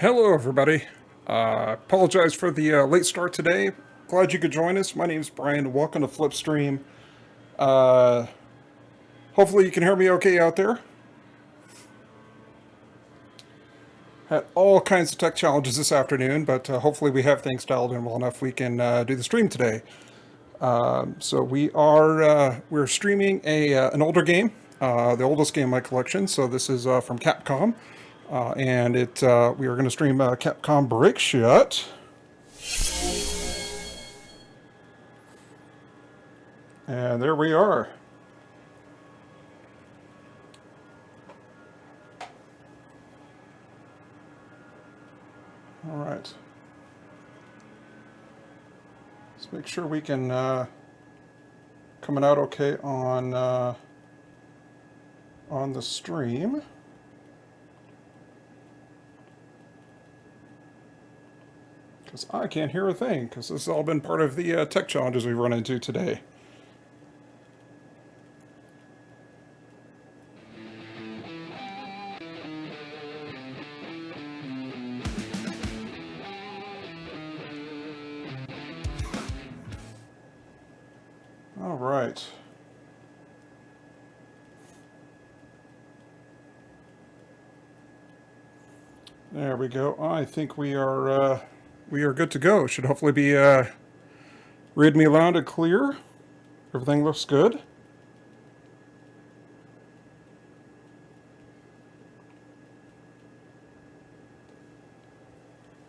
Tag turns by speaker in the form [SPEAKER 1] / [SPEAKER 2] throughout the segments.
[SPEAKER 1] Hello, everybody. Apologize for the late start today. Glad you could join us. My name's Brian. Welcome to Flipstream. Uh, Hopefully, you can hear me okay out there. Had all kinds of tech challenges this afternoon, but hopefully, we have things dialed in well enough we can do the stream today. So we're streaming an older game, the oldest game in my collection. So this is from Capcom, and we are going to stream Capcom Breakshot. And there we are. All right. Let's make sure we can coming out okay on the stream. Because I can't hear a thing, because this has all been part of the tech challenges we've run into today. All right. There we go. I think we are good to go. Should hopefully be read me loud and clear. Everything looks good.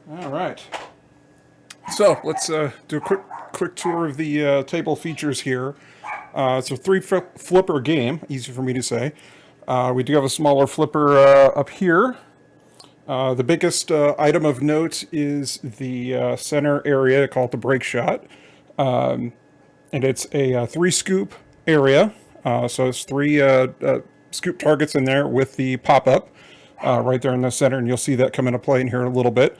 [SPEAKER 1] All right. So let's do a quick tour of the table features here. It's a flipper game, easy for me to say. We do have a smaller flipper up here. The biggest item of note is the center area called the Breakshot. And it's a 3-scoop area. So it's 3 scoop targets in there with the pop-up right there in the center. And you'll see that come into play in here in a little bit.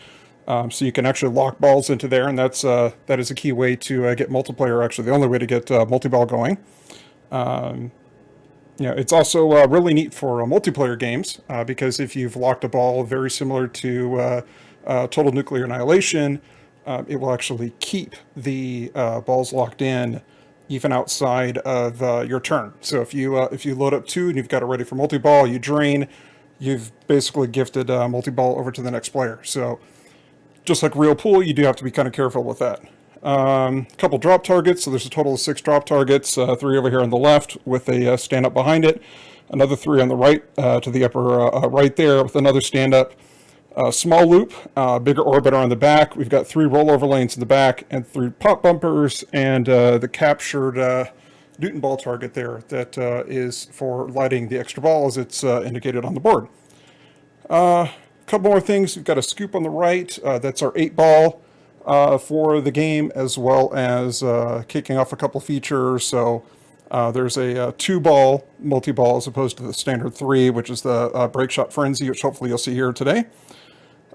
[SPEAKER 1] So you can actually lock balls into there, and that is a key way to get multiplayer. Actually, the only way to get multi-ball going. It's also really neat for multiplayer games because if you've locked a ball very similar to Total Nuclear Annihilation, it will actually keep the balls locked in even outside of your turn. So if you load up 2 and you've got it ready for multi-ball, you drain, you've basically gifted multi-ball over to the next player. So just like real pool, you do have to be kind of careful with that. A couple drop targets, so there's a total of 6 drop targets, 3 over here on the left with a stand-up behind it, another 3 on the right to the upper right there with another stand-up. Small loop, bigger orbiter on the back. We've got 3 rollover lanes in the back and 3 pop bumpers and the captured Newton ball target there that is for lighting the extra ball as it's indicated on the board. Couple more things. We've got a scoop on the right. That's our 8-ball for the game, as well as kicking off a couple features. So there's a 2-ball multi-ball as opposed to the standard 3, which is the Breakshot Frenzy, which hopefully you'll see here today.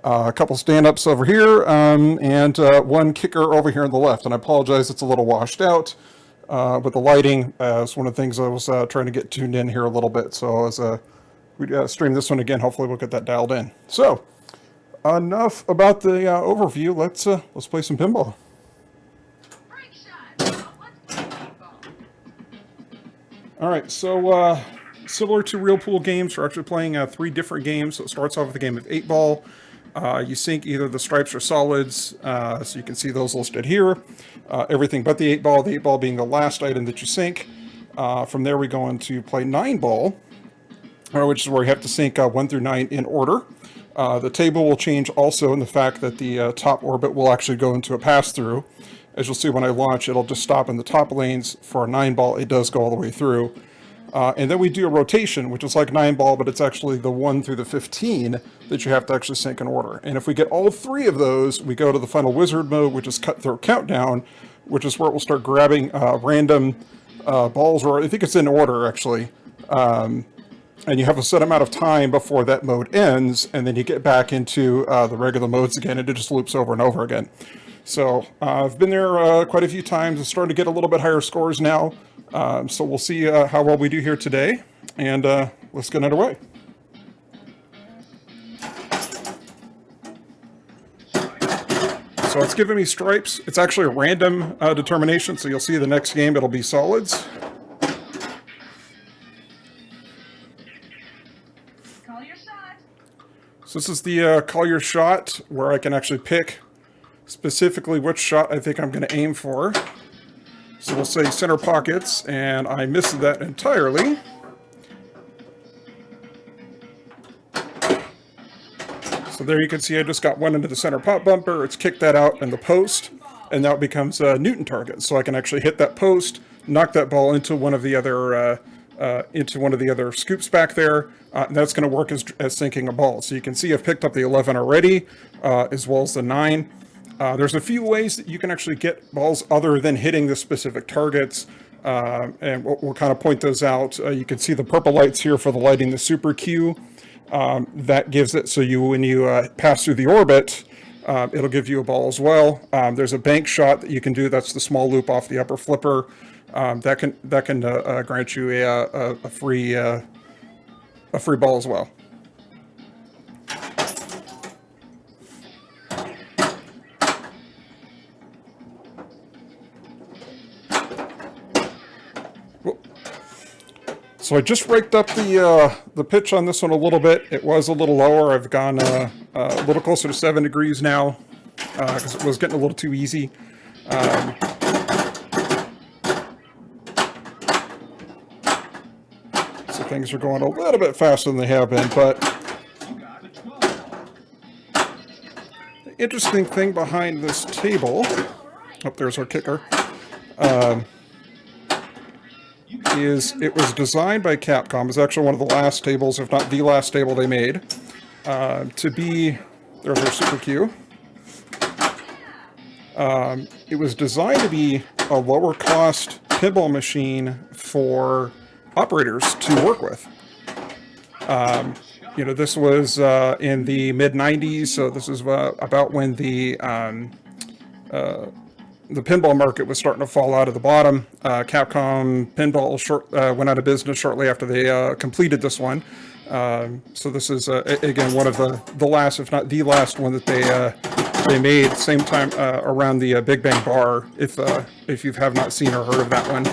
[SPEAKER 1] A couple stand-ups over here, and 1 kicker over here on the left. And I apologize, it's a little washed out with the lighting. It's one of the things I was trying to get tuned in here a little bit. So as we stream this one again, hopefully we'll get that dialed in. So enough about the overview. Let's play some pinball. All right, so similar to real pool games, we're actually playing 3 different games. So it starts off with a game of 8-ball. You sink either the stripes or solids, so you can see those listed here. Everything but the 8-ball, the 8-ball being the last item that you sink. From there we go into play 9-ball, which is where you have to sink 1 through 9 in order. The table will change also in the fact that the top orbit will actually go into a pass-through. As you'll see when I launch, it'll just stop in the top lanes. For a 9-ball, it does go all the way through. And then we do a rotation, which is like 9-ball, but it's actually the 1 through the 15 that you have to actually sink in order. And if we get all 3 of those, we go to the final wizard mode, which is cutthroat countdown, which is where it will start grabbing random balls, or I think it's in order, actually. And you have a set amount of time before that mode ends, and then you get back into the regular modes again, and it just loops over and over again. So I've been there quite a few times. It's starting to get a little bit higher scores now. So we'll see how well we do here today, and let's get underway. So it's giving me stripes. It's actually a random determination, so you'll see the next game it'll be solids.
[SPEAKER 2] Call your shot.
[SPEAKER 1] So this is the call your shot, where I can actually pick specifically which shot I think I'm going to aim for. So we'll say center pockets, and I missed that entirely. So there you can see I just got one into the center pop bumper. It's kicked that out in the post, and now it becomes a Newton target. So I can actually hit that post, knock that ball into one of the other scoops back there. And that's going to work as sinking a ball. So you can see I've picked up the 11 already, as well as the 9. There's a few ways that you can actually get balls other than hitting the specific targets. And we'll kind of point those out. You can see the purple lights here for the lighting the super cue. That gives it so when you pass through the orbit, it'll give you a ball as well. There's a bank shot that you can do. That's the small loop off the upper flipper. That can grant you a free ball as well. So I just raked up the pitch on this one a little bit. It was a little lower. I've gone a little closer to 7 degrees now because it was getting a little too easy. So things are going a little bit faster than they have been. But the interesting thing behind this table, oh, there's our kicker. Is it was designed by Capcom. It's actually one of the last tables, if not the last table they made, to be, there's our super cue. It was designed to be a lower cost pinball machine for operators to work with. You know, this was in the mid 90s, so this is about when the pinball market was starting to fall out of the bottom. Capcom Pinball went out of business shortly after they completed this one. So this is, again, one of the last, if not the last one that they made. Same time around the Big Bang Bar, if you have not seen or heard of that one.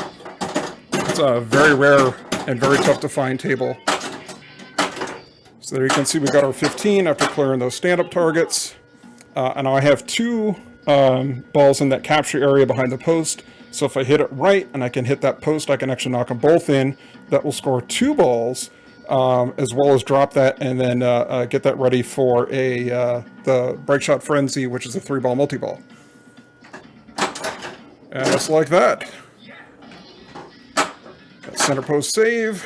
[SPEAKER 1] It's a very rare and very tough to find table. So there you can see we got our 15 after clearing those stand-up targets. And I have 2 balls in that capture area behind the post. So if I hit it right and I can hit that post, I can actually knock them both in. That will score 2 balls, as well as drop that and then get that ready for the Breakshot Frenzy, which is a 3-ball multi-ball. And just like that. Center post save.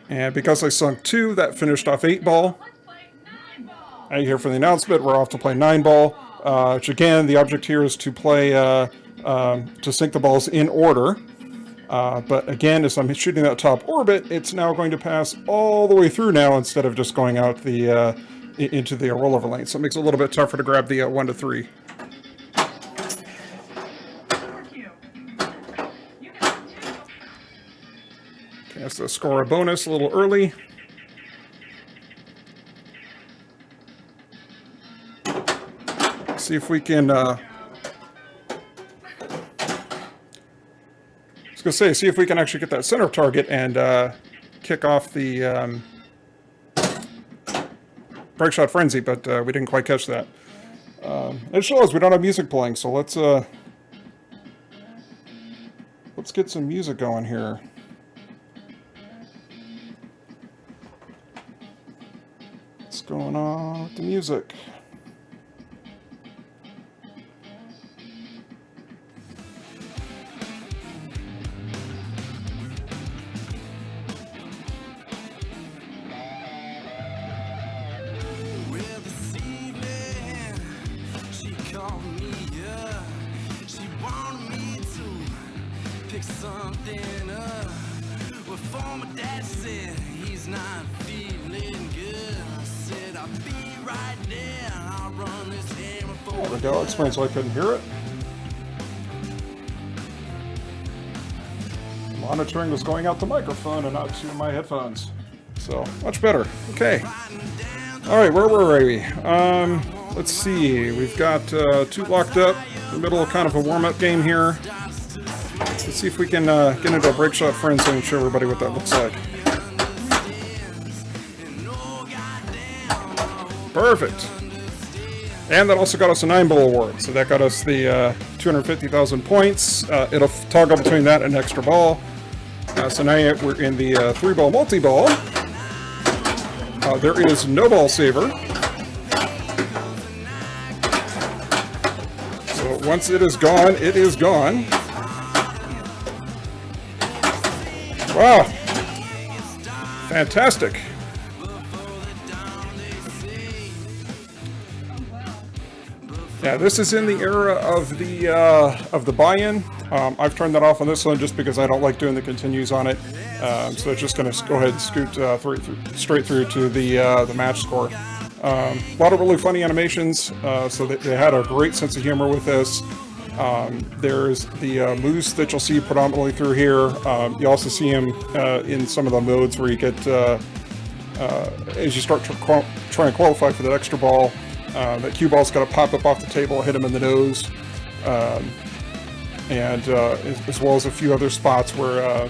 [SPEAKER 1] And because I sunk 2, that finished off 8-ball. Now you hear from the announcement, we're off to play 9-ball, which again, the object here is to play, to sink the balls in order. But again, as I'm shooting that top orbit, it's now going to pass all the way through now instead of just going out into the rollover lane. So it makes it a little bit tougher to grab the 1 to 3. Okay, that's the score a bonus a little early. See if we can, see if we can actually get that center target and kick off the Breakshot Frenzy, but we didn't quite catch that. It shows we don't have music playing, so let's get some music going here. What's going on with the music?
[SPEAKER 3] Something up. Well, former dad said he's not feeling good. I said I'll be right there. I'll run this hammer for.
[SPEAKER 1] There we go. Explains why I couldn't hear it. Monitoring was going out the microphone and not to my headphones. So much better. Okay. All right, where were we? Let's see. We've got 2 locked up. In the middle of kind of a warm-up game here. Let's see if we can get into a Breakshot friend zone and show everybody what that looks like. Perfect. And that also got us a 9-ball award. So that got us the 250,000 points. It'll toggle between that and an extra ball. So now we're in the 3-ball multi-ball. There is no ball saver. So once it is gone, it is gone. Wow. Fantastic. Yeah, this is in the era of the buy-in. I've turned that off on this one just because I don't like doing the continues on it. So it's just going to go ahead and scoot straight through to the match score. A lot of really funny animations. So they had a great sense of humor with this. There's the moose that you'll see predominantly through here. You also see him in some of the modes where you get as you start to try and qualify for that extra ball. That cue ball's got to pop up off the table, hit him in the nose, and as well as a few other spots where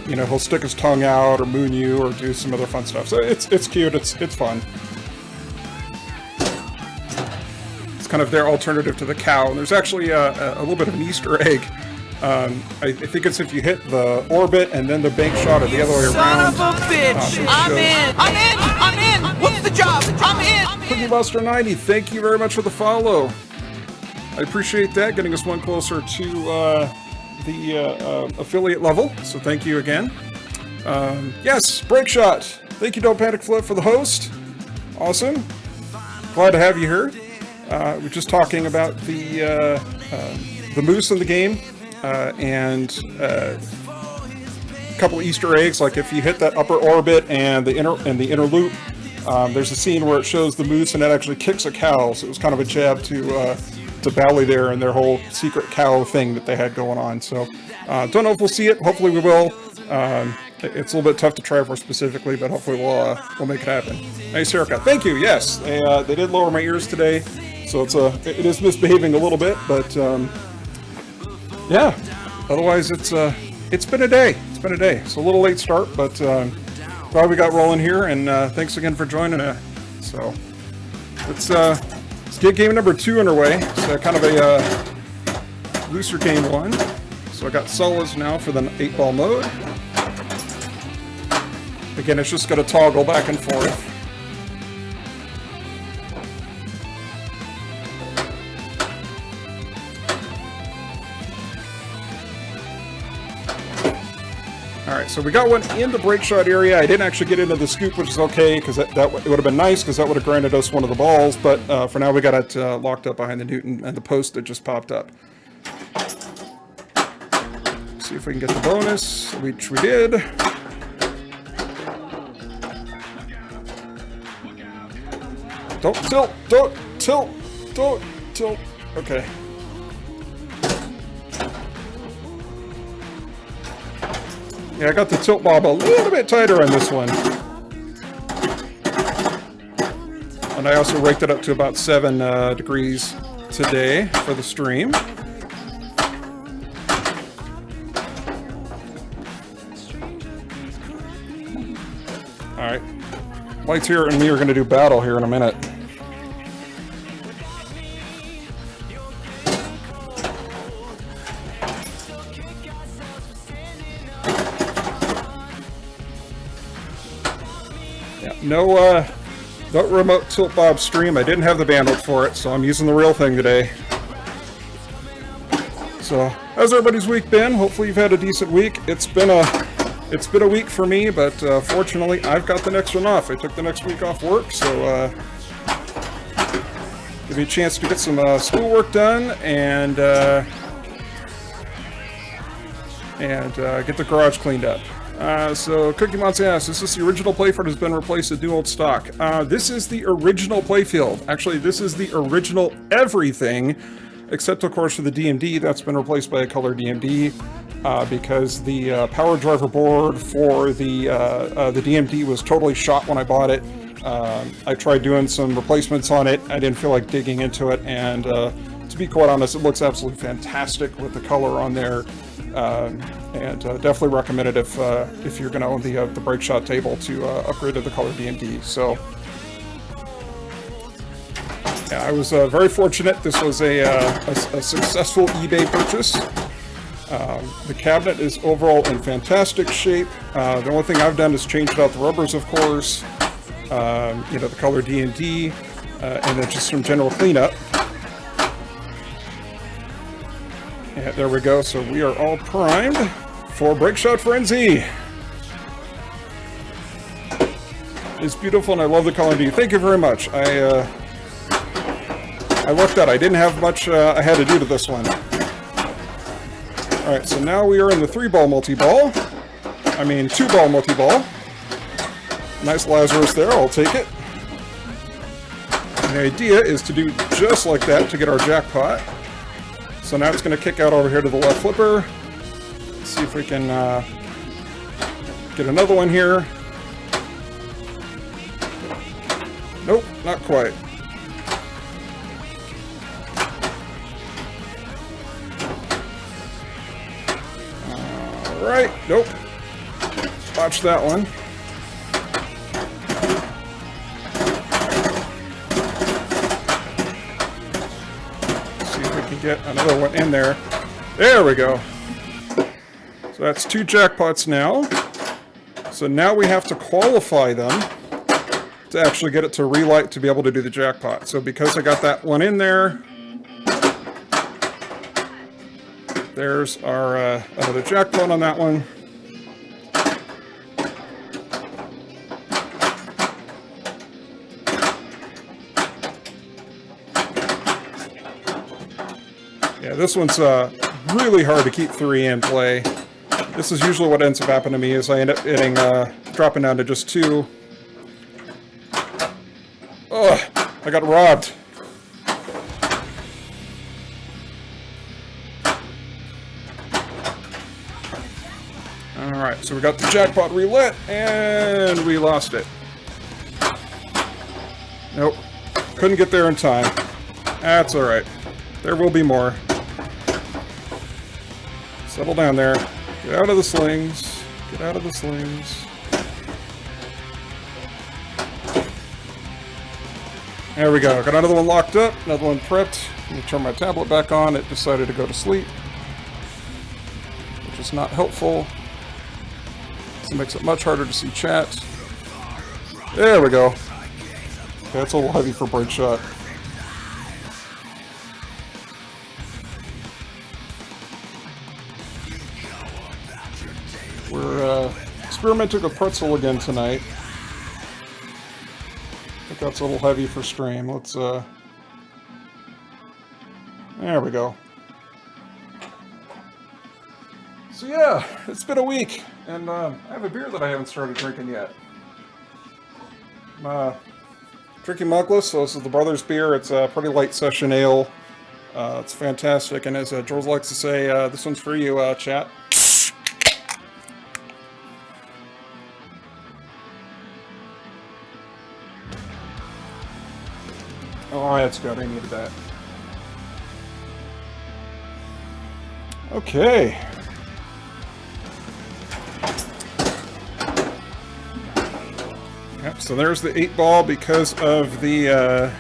[SPEAKER 1] he'll stick his tongue out or moon you or do some other fun stuff. So it's cute, it's fun. It's kind of their alternative to the cow. And there's actually a little bit of an Easter egg. I think it's if you hit the orbit and then the bank shot or the other way around.
[SPEAKER 3] Son of a bitch! I'm in! What's the job? I'm in!
[SPEAKER 1] Cookie Buster 90, thank you very much for the follow. I appreciate that, getting us one closer to the affiliate level. So thank you again. Yes, Breakshot. Thank you, Don't Panic Flip, for the host. Awesome. Glad to have you here. We're just talking about the moose in the game. And a couple Easter eggs, like if you hit that upper orbit and the inner loop, there's a scene where it shows the moose and it actually kicks a cow. So it was kind of a jab to Bally there and their whole secret cow thing that they had going on. So don't know if we'll see it. Hopefully we will. It's a little bit tough to try for specifically, but hopefully we'll make it happen. Nice haircut. Thank you. Yes, they did lower my ears today, so it is misbehaving a little bit, but. Yeah, otherwise it's been a day. It's been a day. It's a little late start, but glad we got rolling here, and thanks again for joining us. So let's get game number 2 underway. It's kind of a looser game 1. So I got solos now for the 8-ball mode. Again, it's just going to toggle back and forth. Alright, so we got one in the Breakshot area. I didn't actually get into the scoop, which is okay, because it would have been nice, because that would have granted us one of the balls, but for now we got it locked up behind the Newton and the post that just popped up. See if we can get the bonus, which we did. Don't tilt! Don't tilt! Don't tilt! Okay. Yeah, I got the tilt bob a little bit tighter on this one. And I also raked it up to about 7 degrees today for the stream. Alright. Lights here and me are going to do battle here in a minute. No remote tilt bob stream. I didn't have the bandwidth for it, so I'm using the real thing today. So, how's everybody's week been? Hopefully you've had a decent week. It's been a week for me, but fortunately I've got the next one off. I took the next week off work, so give me a chance to get some schoolwork done and get the garage cleaned up. So Cookie Monster asks, is this the original playfield has been replaced with new old stock? This is the original playfield. Actually, this is the original everything, except of course for the DMD. That's been replaced by a color DMD because the power driver board for the DMD was totally shot when I bought it. I tried doing some replacements on it. I didn't feel like digging into it, and to be quite honest, it looks absolutely fantastic with the color on there. And definitely recommend it if you're going to own the Breakshot table to upgrade to the color D&D. So yeah, I was very fortunate. This was a successful eBay purchase. The cabinet is overall in fantastic shape. The only thing I've done is changed out the rubbers, of course. You know, the color D&D, and then just some general cleanup. And there we go. So we are all primed for Breakshot Frenzy. It's beautiful, and I love the color D. Thank you very much. I lucked out. I didn't have much I had to do to this one. All right, so now we are in the 3-ball multi-ball. I mean, 2-ball multi-ball. Nice Lazarus there. I'll take it. And the idea is to do just like that to get our jackpot. So now it's going to kick out over here to the left flipper. Let's see if we can get another one here. Nope, not quite. All right, nope. Watch that one. Get another one in there. There we go. So that's 2 jackpots now. So now we have to qualify them to actually get it to relight to be able to do the jackpot. So because I got that one in there, there's our another jackpot on that one. Yeah, this one's really hard to keep 3 in play. This is usually what ends up happening to me, is I end up hitting, dropping down to just 2. Ugh, I got robbed. Alright, so we got the jackpot relit, and we lost it. Nope, couldn't get there in time. That's alright. There will be more. Settle down there. Get out of the slings. Get out of the slings. There we go. Got another one locked up. Another one prepped. Let me turn my tablet back on. It decided to go to sleep, which is not helpful. This makes it much harder to see chat. There we go. Okay, that's a little heavy for Breakshot. We're experimenting with pretzel again tonight. I think that's a little heavy for stream. Let's, there we go. So yeah, it's been a week, and I have a beer that I haven't started drinking yet. I'm drinking Mugless, so this is the Brothers beer. It's a pretty light session ale. It's fantastic, and as George likes to say, this one's for you, chat. Oh, that's good. I needed that. Okay. Yep, so there's the 8-ball because of the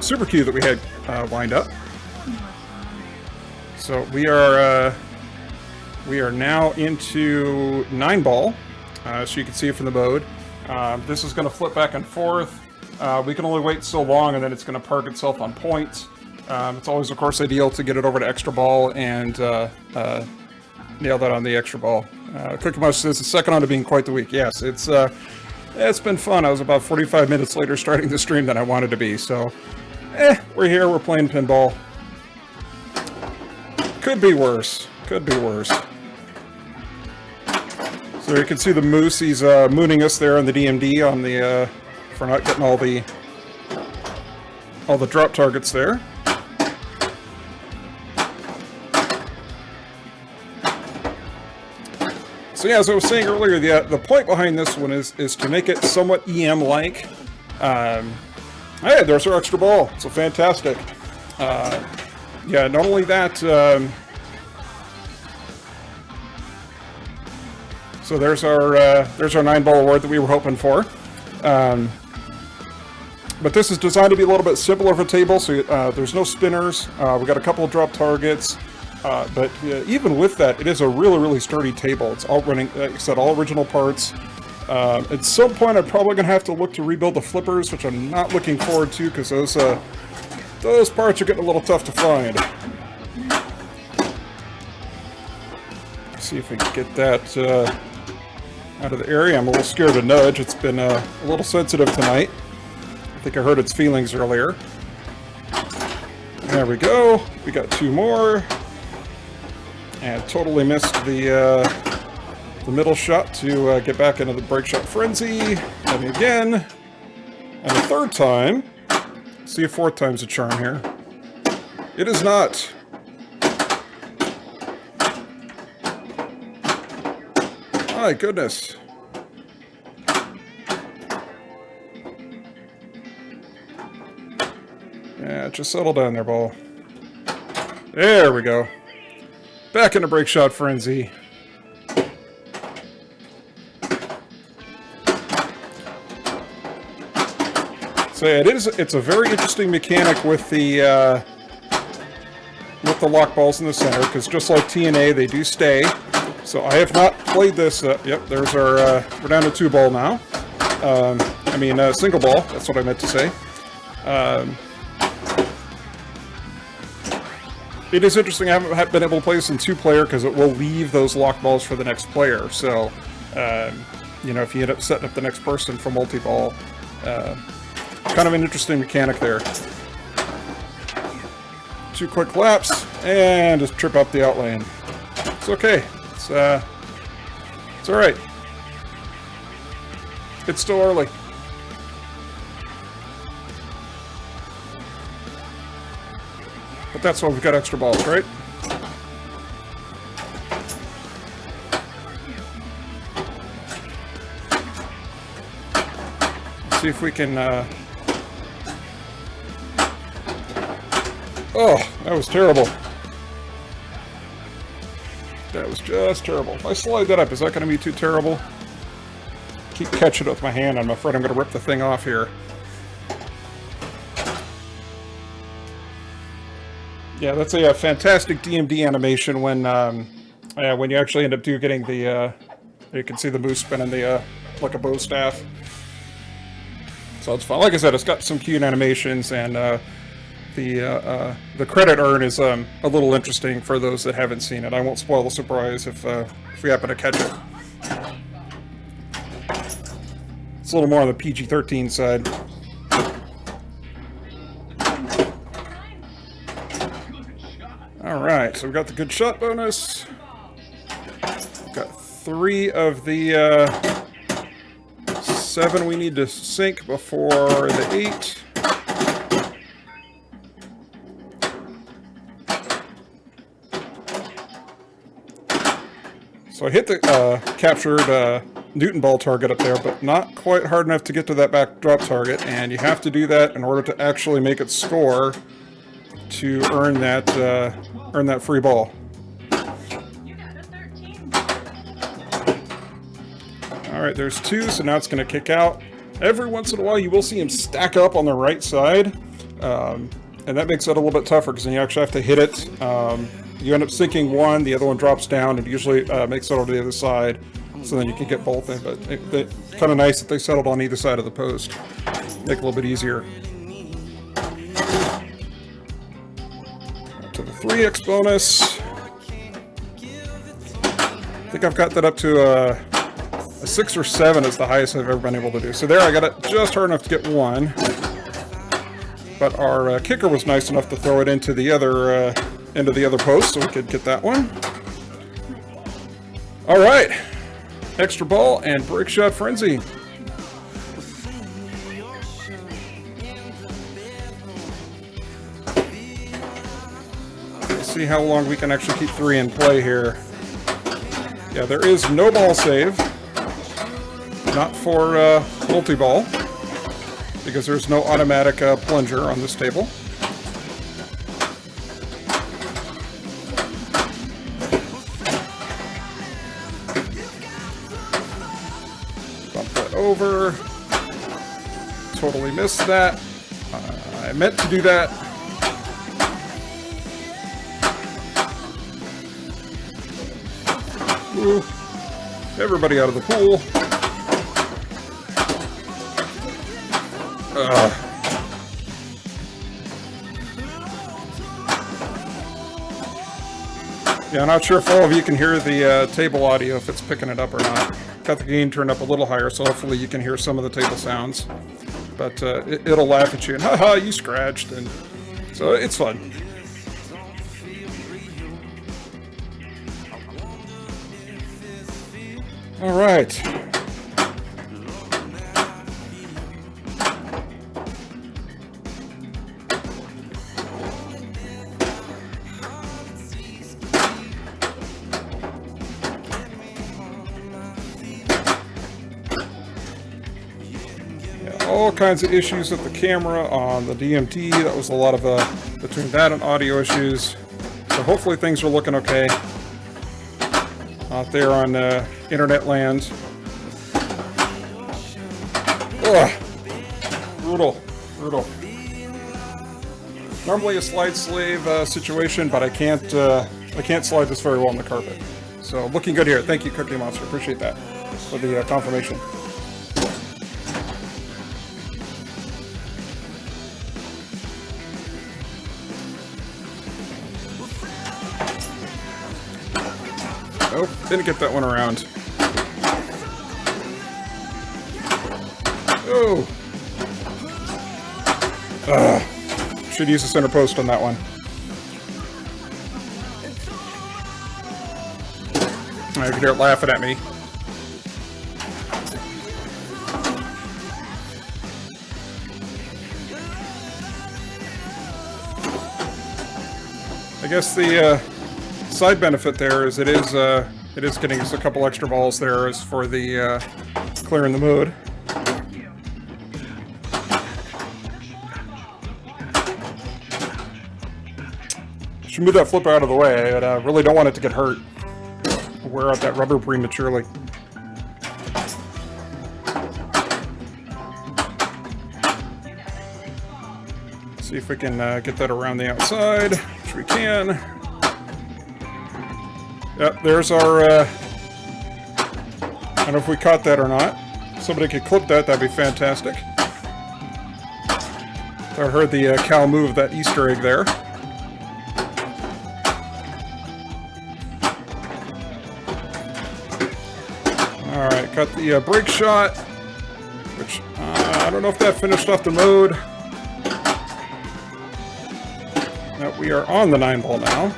[SPEAKER 1] Super Q that we had lined up. So we are now into 9-ball. So you can see it from the mode. This is going to flip back and forth. We can only wait so long, and then it's going to park itself on point. It's always, of course, ideal to get it over to extra ball and nail that on the extra ball. Cookie Mush says the second on to being quite the week. Yes, it's been fun. I was about 45 minutes later starting the stream than I wanted to be. So, we're here. We're playing pinball. Could be worse. Could be worse. So you can see the moose, he's mooning us there on the DMD on the for not getting all the drop targets there. So yeah, as I was saying earlier, the point behind this one is to make it somewhat EM-like. Hey, there's our extra ball. So fantastic. Yeah, not only that. So there's our 9-ball award that we were hoping for. But this is designed to be a little bit simpler of a table, so there's no spinners. We got a couple of drop targets, but even with that, it is a really, really sturdy table. It's all running, like I said, all original parts. At some point, I'm probably going to have to look to rebuild the flippers, which I'm not looking forward to, because those parts are getting a little tough to find. Let's see if we can get that out of the area. I'm a little scared to nudge. It's been a little sensitive tonight. I think I hurt its feelings earlier. There we go. We got 2 more. And totally missed the middle shot to get back into the Breakshot frenzy. And again. And the 3rd time. See if 4th time's a charm here. It is not. My goodness. Yeah, just settle down there, ball. There we go. Back into Breakshot frenzy. So yeah, it's a very interesting mechanic with the lock balls in the center, because just like TNA, they do stay. So I have not played this. Yep, there's our. We're down to 2-ball now. I mean, single ball. That's what I meant to say. It is interesting. I haven't been able to play this in 2-player because it will leave those lock balls for the next player. So, you know, if you end up setting up the next person for multi-ball, kind of an interesting mechanic there. 2 quick laps and just trip up the outlane. It's okay. It's all right. It's still early. But that's why we've got extra balls, right? Let's see if we can, Oh, that was terrible. That was just terrible. If I slide that up, is that going to be too terrible? Keep catching it with my hand. I'm afraid I'm going to rip the thing off here. Yeah, that's a fantastic DMD animation when you actually end up getting the, you can see the moose spinning the, like a bow staff. So it's fun. Like I said, it's got some cute animations, and the credit earn is a little interesting for those that haven't seen it. I won't spoil the surprise if we happen to catch it. It's a little more on the PG-13 side. Alright, so we've got the good shot bonus. We've got 3 of the 7 we need to sink before the 8. So I hit the captured Newton ball target up there, but not quite hard enough to get to that back drop target, and you have to do that in order to actually make it score to earn that free ball.
[SPEAKER 2] You got a 13.
[SPEAKER 1] All right, there's 2, so now it's going to kick out. Every once in a while, you will see him stack up on the right side, and that makes it a little bit tougher because then you actually have to hit it. You end up sinking one, the other one drops down, and usually makes it over to the other side, so then you can get both in. But it's kind of nice that they settled on either side of the post. Make it a little bit easier. To the 3x bonus. I think I've got that up to a 6 or 7 is the highest I've ever been able to do. So there, I got it just hard enough to get 1. But our kicker was nice enough to throw it into the other post, so we could get that one. All right, extra ball and Breakshot frenzy. Let's see how long we can actually keep 3 in play here. Yeah, there is no ball save. Not for multi-ball, because there's no automatic plunger on this table. Bump that over. Totally missed that. I meant to do that. Ooh. Everybody out of the pool. Yeah, I'm not sure if all of you can hear the table audio, if it's picking it up or not. Got the gain turned up a little higher, so hopefully you can hear some of the table sounds. But it'll laugh at you and, haha, you scratched, and so it's fun. All right. All kinds of issues with the camera on the DMT. That was a lot of between that and audio issues. So hopefully things are looking okay out there on internet land. Ugh. Brutal, brutal. Normally a slide slave situation, but I can't slide this very well on the carpet. So looking good here. Thank you, Cookie Monster. Appreciate that for the confirmation. Nope, didn't get that one around. Oh! Should use the center post on that one. I can hear it laughing at me. I guess the side benefit there is it is getting us a couple extra balls there as for the clearing the mood. Should move that flip out of the way, but I really don't want it to get hurt. Wear out that rubber prematurely. See if we can get that around the outside, which we can. Yep, there's our, I don't know if we caught that or not. Somebody could clip that, that'd be fantastic. I heard the cow move that Easter egg there. Alright, got the break shot, which I don't know if that finished off the mode. Now we are on the 9-ball now.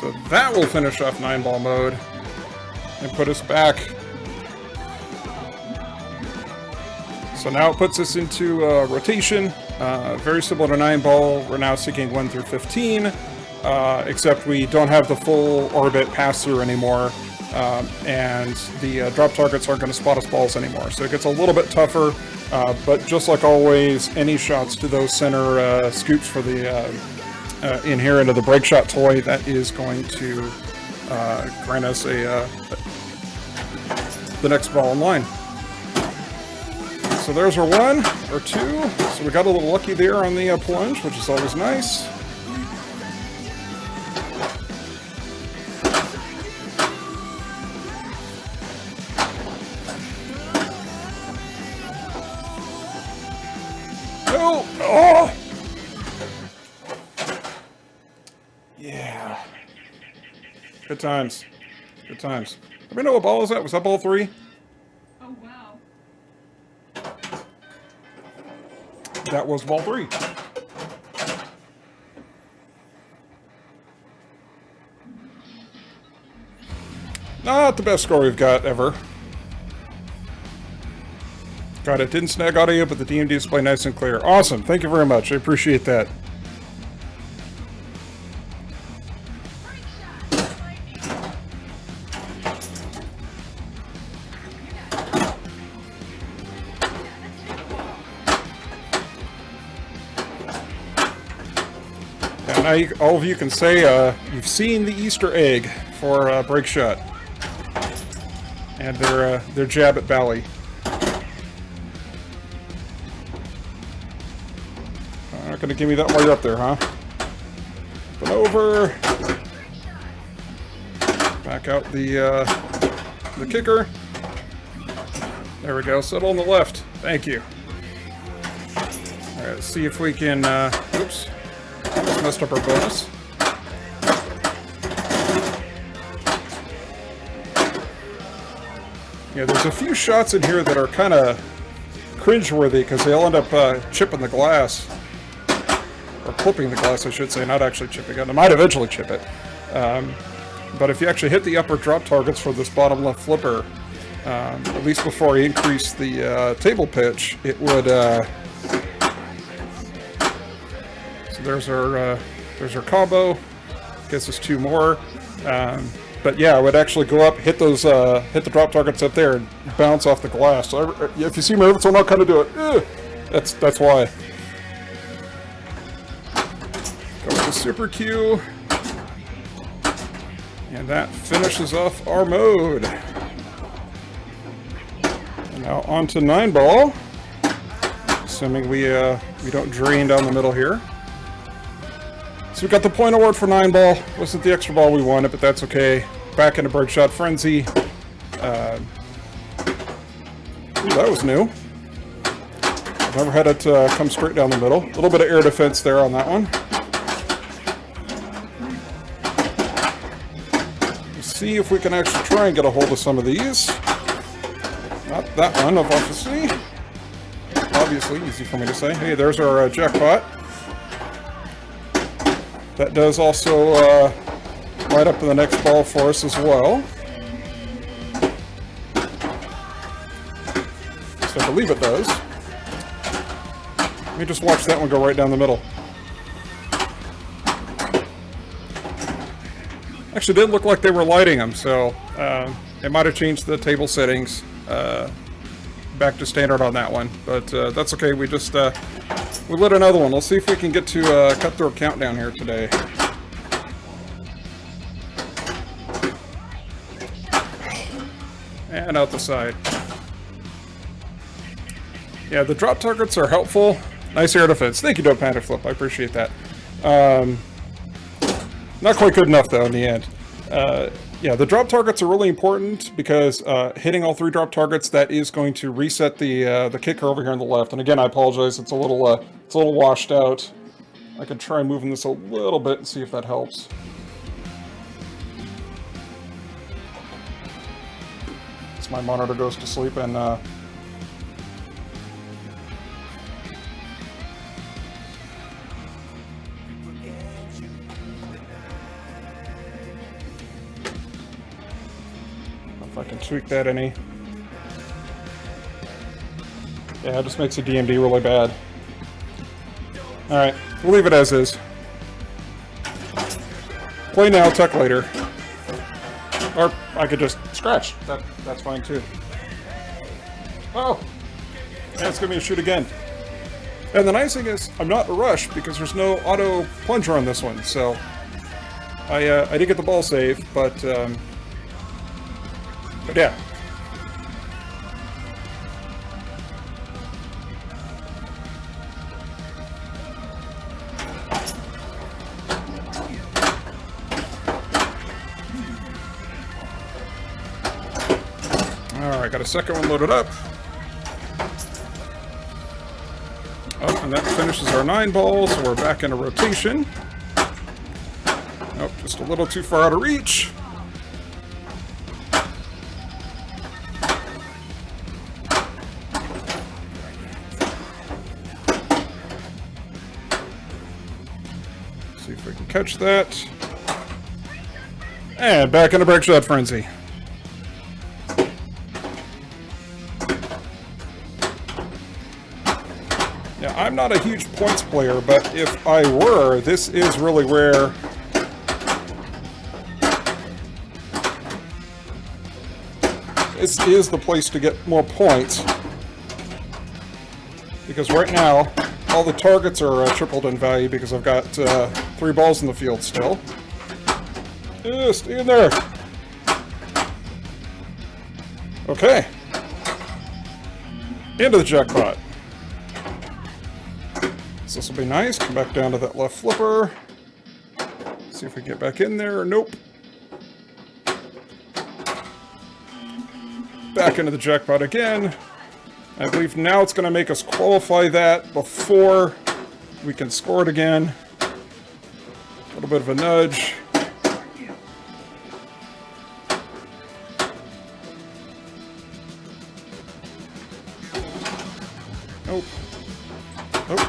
[SPEAKER 1] So that will finish off 9-ball mode and put us back. So now it puts us into rotation, very similar to 9-ball. We're now seeking 1 through 15, except we don't have the full orbit pass-through anymore, and the drop targets aren't going to spot us balls anymore. So it gets a little bit tougher, but just like always, any shots to those center scoops for the inherent of the Breakshot toy, that is going to grant us the next ball in line. So there's our 1 or 2. So we got a little lucky there on the plunge, which is always nice. Oh! Oh! Yeah. Good times. Good times. Anybody know what ball was that? Was that ball 3?
[SPEAKER 2] Oh, wow.
[SPEAKER 1] That was ball 3. Not the best score we've got ever. Got it. Didn't snag audio, but the DMD display nice and clear. Awesome. Thank you very much. I appreciate that. all of you can say you've seen the Easter egg for Breakshot and their jab at Bally. Not going to give me that while you're up there, huh? Up and over. Back out the kicker. There we go. Settle on the left. Thank you. All right, let's see if we can... oops. Almost messed up our bonus. Yeah, there's a few shots in here that are kind of cringeworthy because they'll end up chipping the glass. Or clipping the glass, I should say, not actually chipping it. I might eventually chip it. But if you actually hit the upper drop targets for this bottom left flipper, at least before I increase the table pitch, it would... so there's our combo. Gets us 2 more. But yeah, I would actually go up, hit those, hit the drop targets up there, and bounce off the glass. So if you see me every time I kind of do it, that's why. Go with the super Q. And that finishes off our mode. And now on to 9-ball. Assuming we don't drain down the middle here. So we got the point award for 9-ball. Wasn't the extra ball we wanted, but that's okay. Back into Breakshot Frenzy. Ooh, that was new. I've never had it come straight down the middle. A little bit of air defense there on that one. See if we can actually try and get a hold of some of these. Not that one, obviously. Obviously, easy for me to say. Hey, there's our jackpot. That does also light up in the next ball for us as well. So I believe it does. Let me just watch that one go right down the middle. Actually, didn't look like they were lighting them, so it might have changed the table settings back to standard on that one. But that's okay. We just we lit another one. Let's see if we can get to cut through a countdown here today. And out the side. Yeah, the drop targets are helpful. Nice air defense. Thank you, Don't Panic Flip. I appreciate that. Not quite good enough, though, in the end. Yeah, the drop targets are really important because hitting all 3 drop targets, that is going to reset the kicker over here on the left. And again, I apologize. It's a little washed out. I can try moving this a little bit and see if that helps. As my monitor goes to sleep and if I can tweak that any. Yeah, it just makes the DMD really bad. Alright, we'll leave it as is. Play now, tuck later. Or I could just scratch. That's fine too. Oh! And it's gonna be a shoot again. And the nice thing is, I'm not in a rush because there's no auto plunger on this one, so I did get the ball save, but yeah. Alright, got a second one loaded up. Oh, and that finishes our 9-ball, so we're back into rotation. Nope, just a little too far out of reach. See if we can catch that. And back into Breakshot Frenzy. Yeah, I'm not a huge points player, but if I were, this is really where this is the place to get more points. Because right now, all the targets are tripled in value because I've got 3 balls in the field still. Yeah, stay in there. Okay. Into the jackpot. So this will be nice. Come back down to that left flipper. See if we get back in there. Nope. Back into the jackpot again. I believe now it's going to make us qualify that before we can score it again. A little bit of a nudge. Nope. Nope.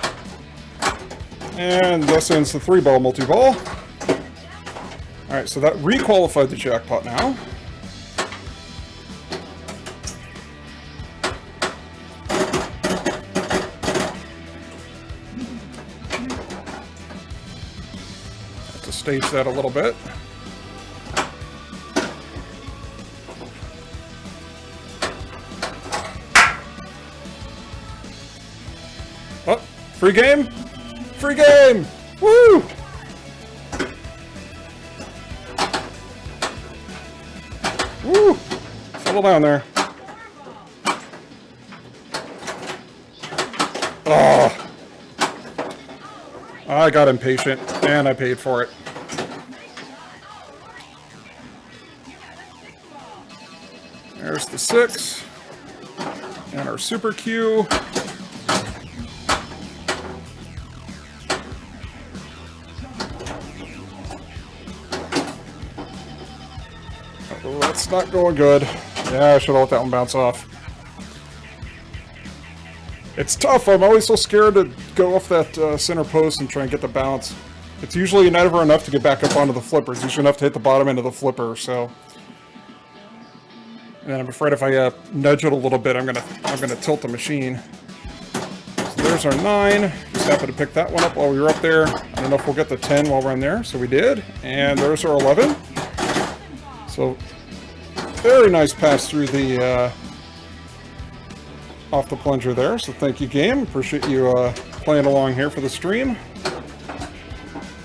[SPEAKER 1] And thus ends the 3-ball multi-ball. Alright, so that re-qualified the jackpot now. Have to stage that a little bit. Oh, free game? Free game! Woo! Woo! Settle down there. Oh! I got impatient, and I paid for it. There's the 6. And our super Q. Oh, that's not going good. Yeah, I should have let that one bounce off. It's tough. I'm always so scared to go off that center post and try and get the bounce. It's usually never enough to get back up onto the flipper. It's usually enough to hit the bottom end of the flipper, so... And I'm afraid if I nudge it a little bit, I'm gonna tilt the machine. So there's our 9. Just happened to pick that one up while we were up there. I don't know if we'll get the 10 while we're in there, so we did. And there's our 11. So very nice pass through the off the plunger there. So thank you, game. Appreciate you playing along here for the stream.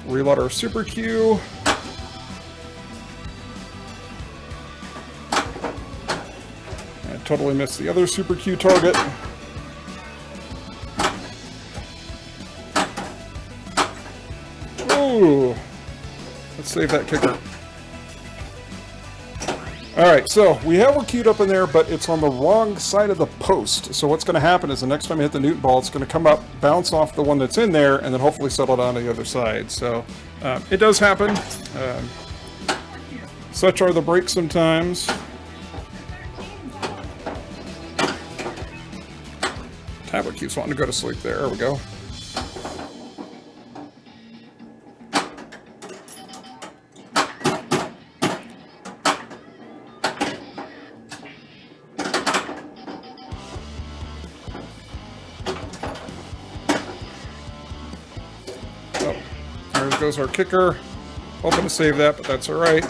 [SPEAKER 1] Reload our super Q. Totally missed the other super Q target. Ooh. Let's save that kicker. Alright, so we have one queued up in there, but it's on the wrong side of the post. So what's going to happen is the next time you hit the Newton ball, it's going to come up, bounce off the one that's in there, and then hopefully settle down to the other side. So it does happen. Such are the breaks sometimes. Tablet keeps wanting to go to sleep there. There we go. So, there goes our kicker. Hoping to save that, but that's all right.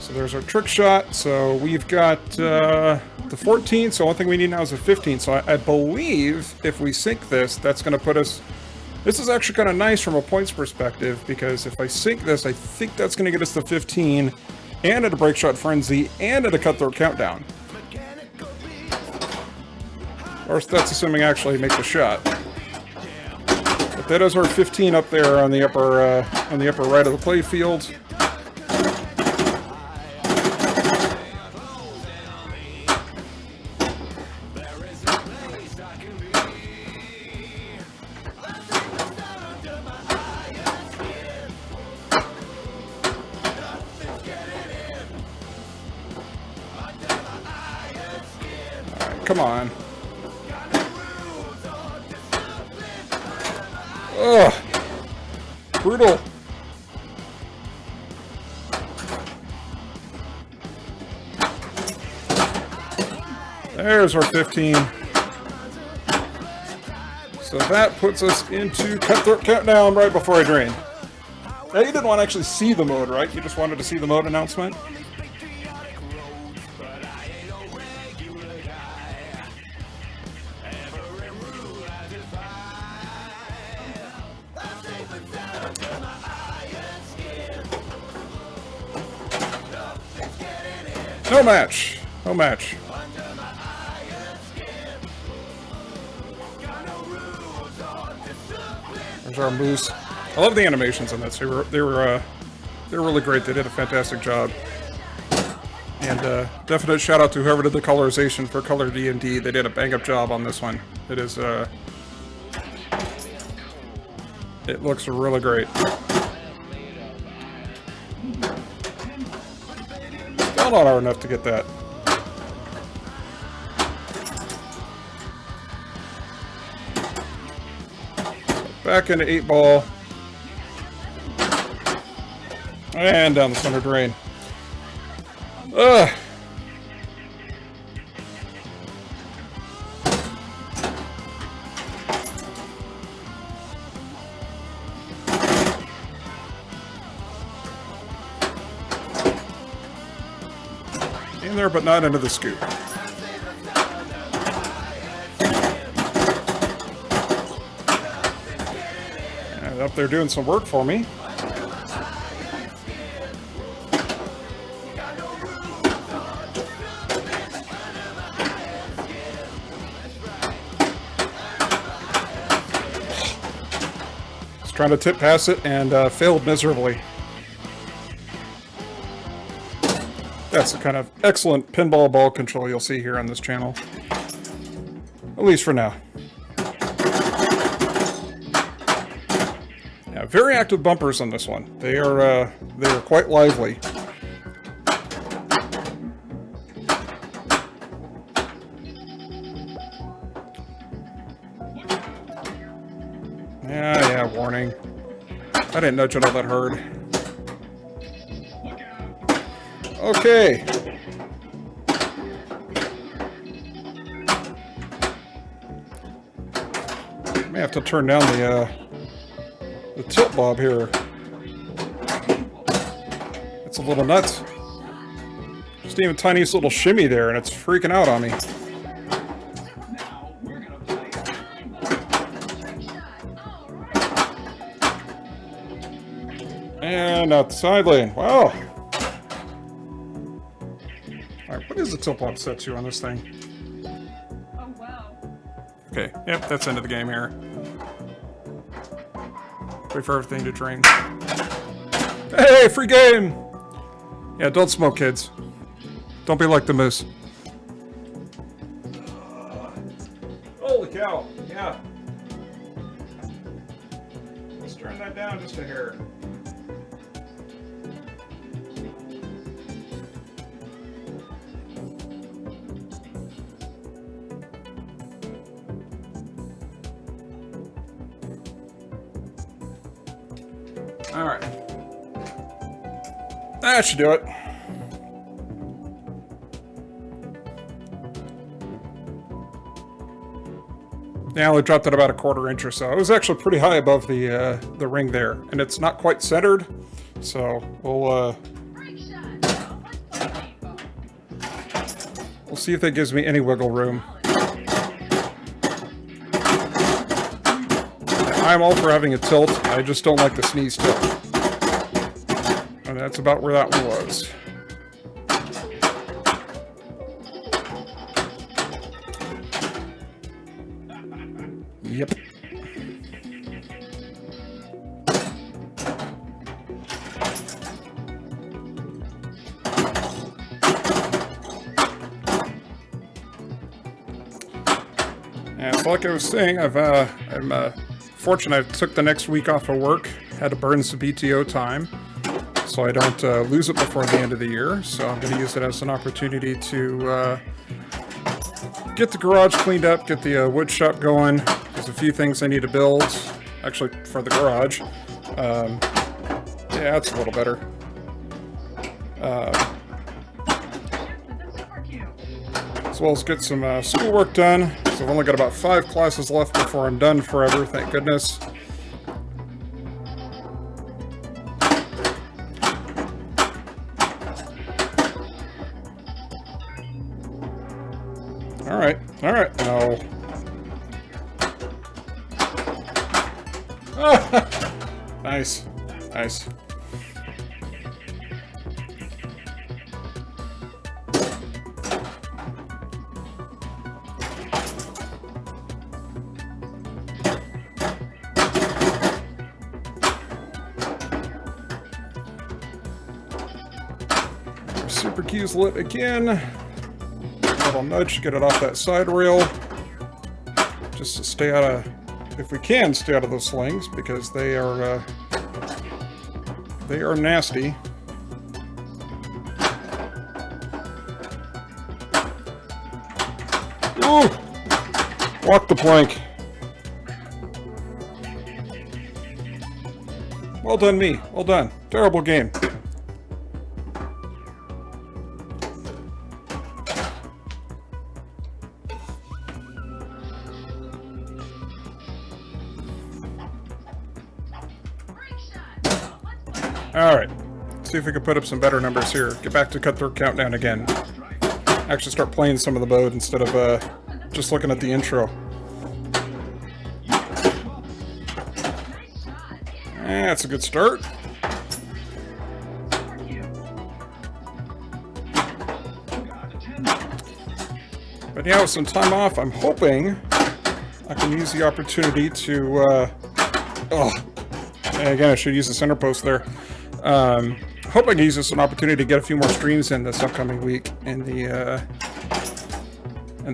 [SPEAKER 1] So there's our trick shot. So we've got the 14, so the only thing we need now is a 15. So I believe if we sink this, that's going to put us... This is actually kind of nice from a points perspective, because if I sink this, I think that's going to get us to 15, and at a Breakshot Frenzy, and at a Cutthroat Countdown. Or that's assuming I actually make the shot. But that is our 15 up there on the upper right of the play field. Come on. Ugh. Brutal. There's our 15. So that puts us into Cutthroat Countdown right before I drain. Now you didn't want to actually see the mode, right? You just wanted to see the mode announcement? No match. No match. There's our moose. I love the animations on this. They were really great. They did a fantastic job. And definite shout out to whoever did the colorization for Color D&D. They did a bang up job on this one. It is it looks really great. Still not hard enough to get that. Back into 8-ball. And down the center drain. Ugh. In there, but not into the scoop. And up there doing some work for me. Trying to tip past it and failed miserably. That's the kind of excellent pinball ball control you'll see here on this channel. At least for now. Yeah, very active bumpers on this one. They are quite lively. Yeah, warning. I didn't nudge it all that hard. Okay. May have to turn down the tilt bob here. It's a little nuts. Just even tiniest little shimmy there, and it's freaking out on me. And out the side lane. Wow. Alright, what is the tilt bob set to on this thing?
[SPEAKER 2] Oh, wow.
[SPEAKER 1] Okay, yep, that's end of the game here. Wait for everything to drain. Hey, free game! Yeah, don't smoke, kids. Don't be like the moose. Holy cow, yeah. Let's turn that down just a hair. All right. That should do it. Now we dropped it about a 1/4 inch or so. It was actually pretty high above the ring there, and it's not quite centered. So we'll see if that gives me any wiggle room. I'm all for having a tilt. I just don't like the sneeze tilt. And that's about where that one was. Yep. And so like I was saying, I'm fortunate I took the next week off of work, had to burn some PTO time, so I don't lose it before the end of the year. So I'm going to use it as an opportunity to get the garage cleaned up, get the wood shop going. There's a few things I need to build, actually for the garage. Yeah, it's a little better. As well as get some schoolwork done. So I've only got about 5 classes left before I'm done forever, thank goodness. Alright, alright, no. Nice, nice. super cue's lit again. A little nudge to get it off that side rail. Just to stay out of, if we can, stay out of those slings, because they are nasty. Ooh! Walk the plank. Well done, me. Well done. Terrible game. Alright. See if we can put up some better numbers here. Get back to cutthroat countdown again. Actually start playing some of the mode instead of just looking at the intro. That's a good start. But yeah, with some time off, I'm hoping I can use the opportunity to... again, I should use the center post there. Hope I can use this as an opportunity to get a few more streams in this upcoming week in the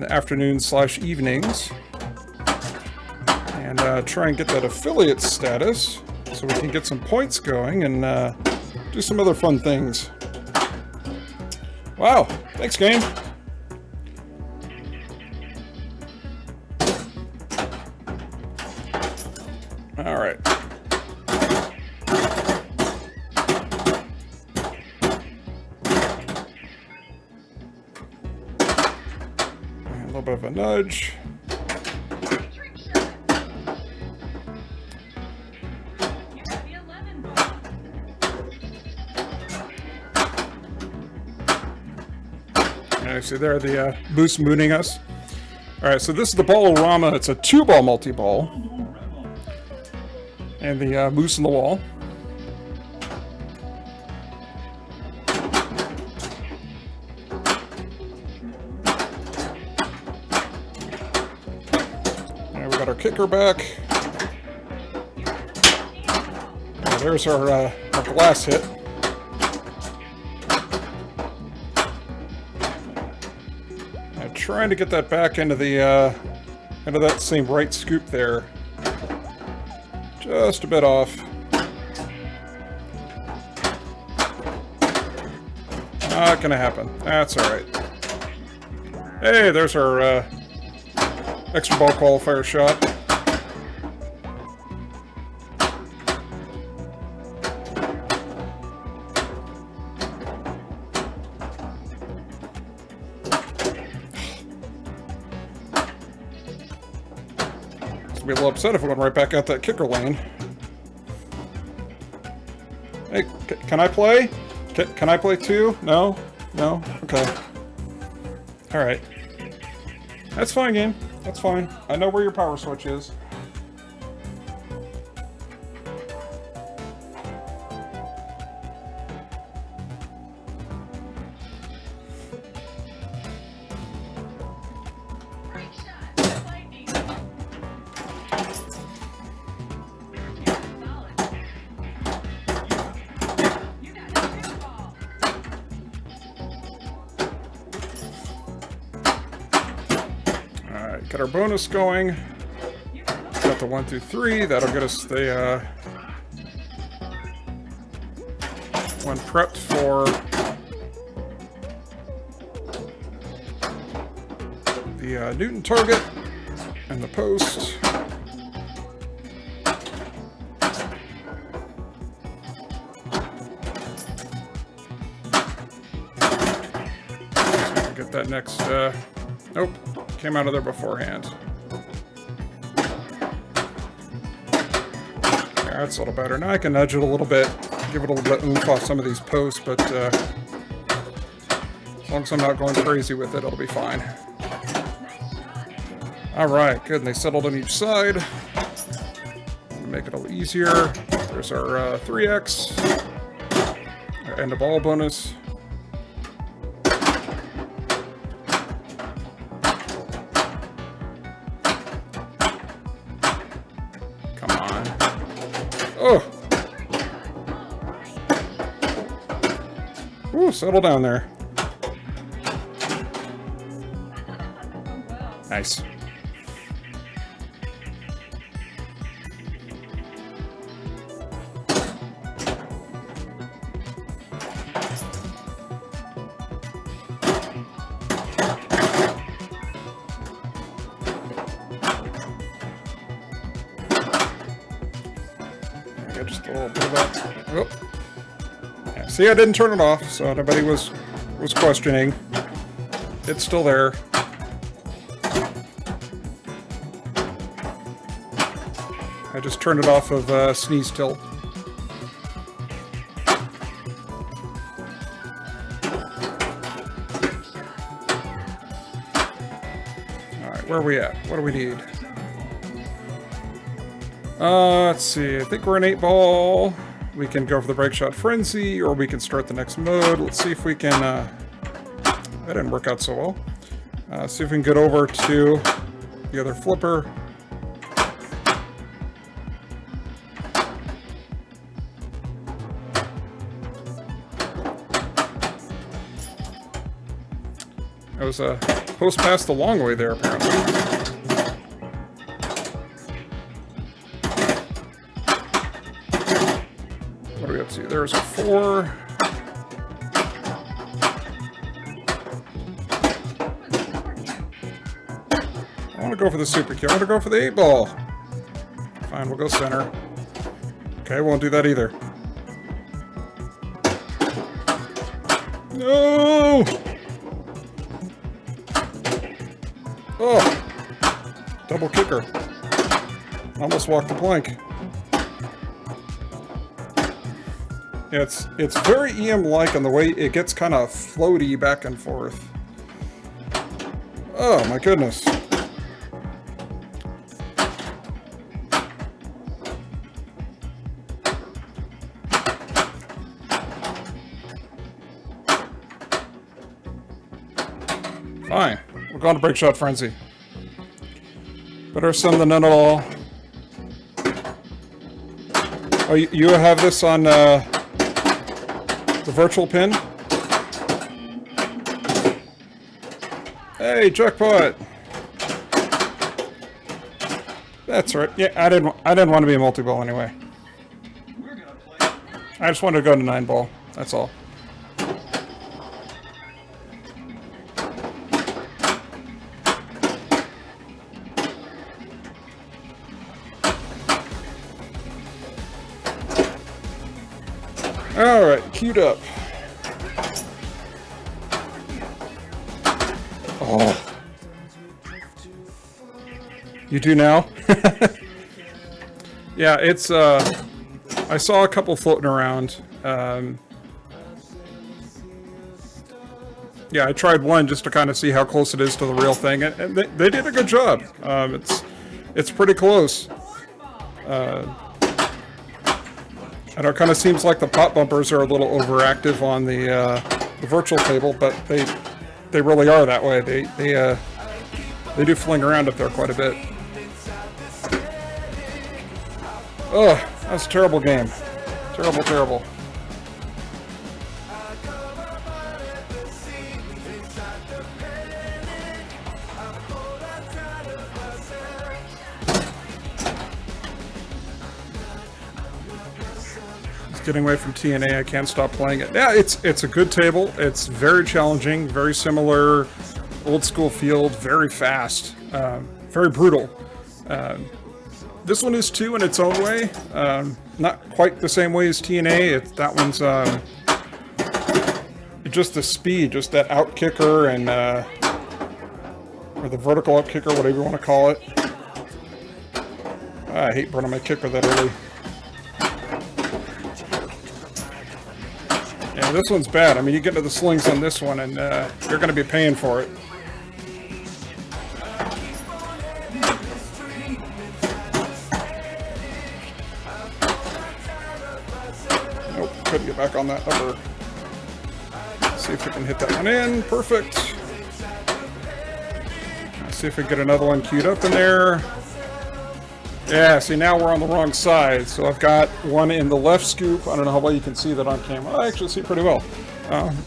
[SPEAKER 1] afternoons/evenings, and try and get that affiliate status so we can get some points going and do some other fun things. Wow, thanks, game. All right. A little bit of a nudge. See there, the boost mooning us. Alright, so this is the Ball-O-Rama. It's a 2-ball multi-ball. And the moose in the wall. And we got our kicker back. And there's our glass hit. Trying to get that back into the into that same right scoop there. Just a bit off. Not gonna happen. That's all right. Hey, there's our extra ball qualifier shot. Be a little upset if it went right back out that kicker lane. Hey, can I play? Can I play too? No? No? Okay. Alright. That's fine, game. That's fine. I know where your power switch is. Get our bonus going. Got the 1 through 3. That'll get us the one prepped for the Newton target and the post. So get that next. Nope. Came out of there beforehand. Yeah, that's a little better. Now I can nudge it a little bit, give it a little bit of oomph off some of these posts, but as long as I'm not going crazy with it, it'll be fine. Alright, good. And they settled on each side. Make it a little easier. There's our 3x. Our end of ball bonus. Oh! Ooh, settle down there. Nice. Just a little bit of that. Oh. Yeah, see, I didn't turn it off, so nobody was questioning. It's still there. I just turned it off of sneeze tilt. Alright, where are we at? What do we need? Let's see. I think we're in 8-ball. We can go for the Breakshot Frenzy, or we can start the next mode. Let's see if we can... that didn't work out so well. See if we can get over to the other flipper. It was a post past the long way there, apparently. What are we up to? There's a 4. I want to go for the super key. I want to go for the 8-ball. Fine, we'll go center. Okay, won't do that either. No! Oh! Double kicker. Almost walked the plank. Yeah, it's very EM-like in the way it gets kind of floaty back and forth. Oh my goodness. Fine. We're going to Breakshot Frenzy. Better send than none at all. Oh, you have this on the virtual pin? Hey, jackpot! That's right. Yeah, I didn't want to be a multi-ball anyway. I just wanted to go to 9-ball. That's all. Alright, queued up. Oh. You do now? Yeah, it's, I saw a couple floating around. Yeah, I tried one just to kind of see how close it is to the real thing, and they did a good job. It's pretty close. I know it kind of seems like the pop bumpers are a little overactive on the virtual table, but they really are that way. They do fling around up there quite a bit. Ugh, that's a terrible game. Terrible, terrible. Getting away from TNA, I can't stop playing it. Yeah, it's a good table. It's very challenging, very similar, old school field, very fast, very brutal. This one is too in its own way. Not quite the same way as TNA. That one's just the speed, just that out kicker and or the vertical up kicker, whatever you want to call it. I hate burning my kicker that early. Yeah, this one's bad. I mean, you get into the slings on this one, and you're going to be paying for it. Nope, couldn't get back on that upper. Let's see if we can hit that one in. Perfect. Let's see if we can get another one queued up in there. Yeah, see, now we're on the wrong side. So I've got one in the left scoop. I don't know how well you can see that on camera. I actually see pretty well.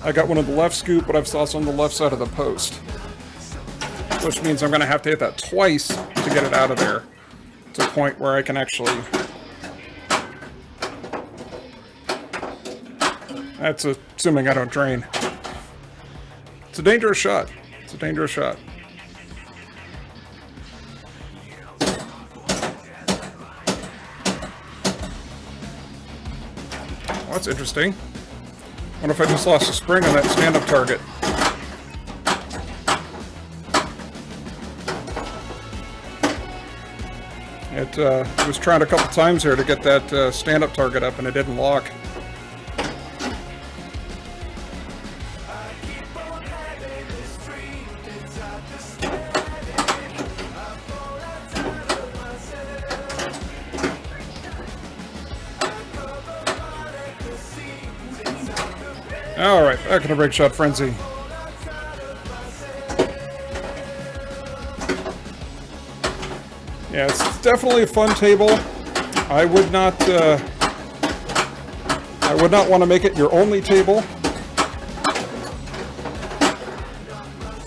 [SPEAKER 1] I got one in the left scoop, but I've also on the left side of the post. which means I'm going to have to hit that twice to get it out of there to a point where I can actually... That's assuming I don't drain. It's a dangerous shot. It's a dangerous shot. Well, that's interesting. What if I just lost a spring on that stand-up target? It was trying a couple times here to get that stand-up target up, and it didn't lock. Alright, back in the Breakshot Frenzy. Yeah, it's definitely a fun table. I would not want to make it your only table,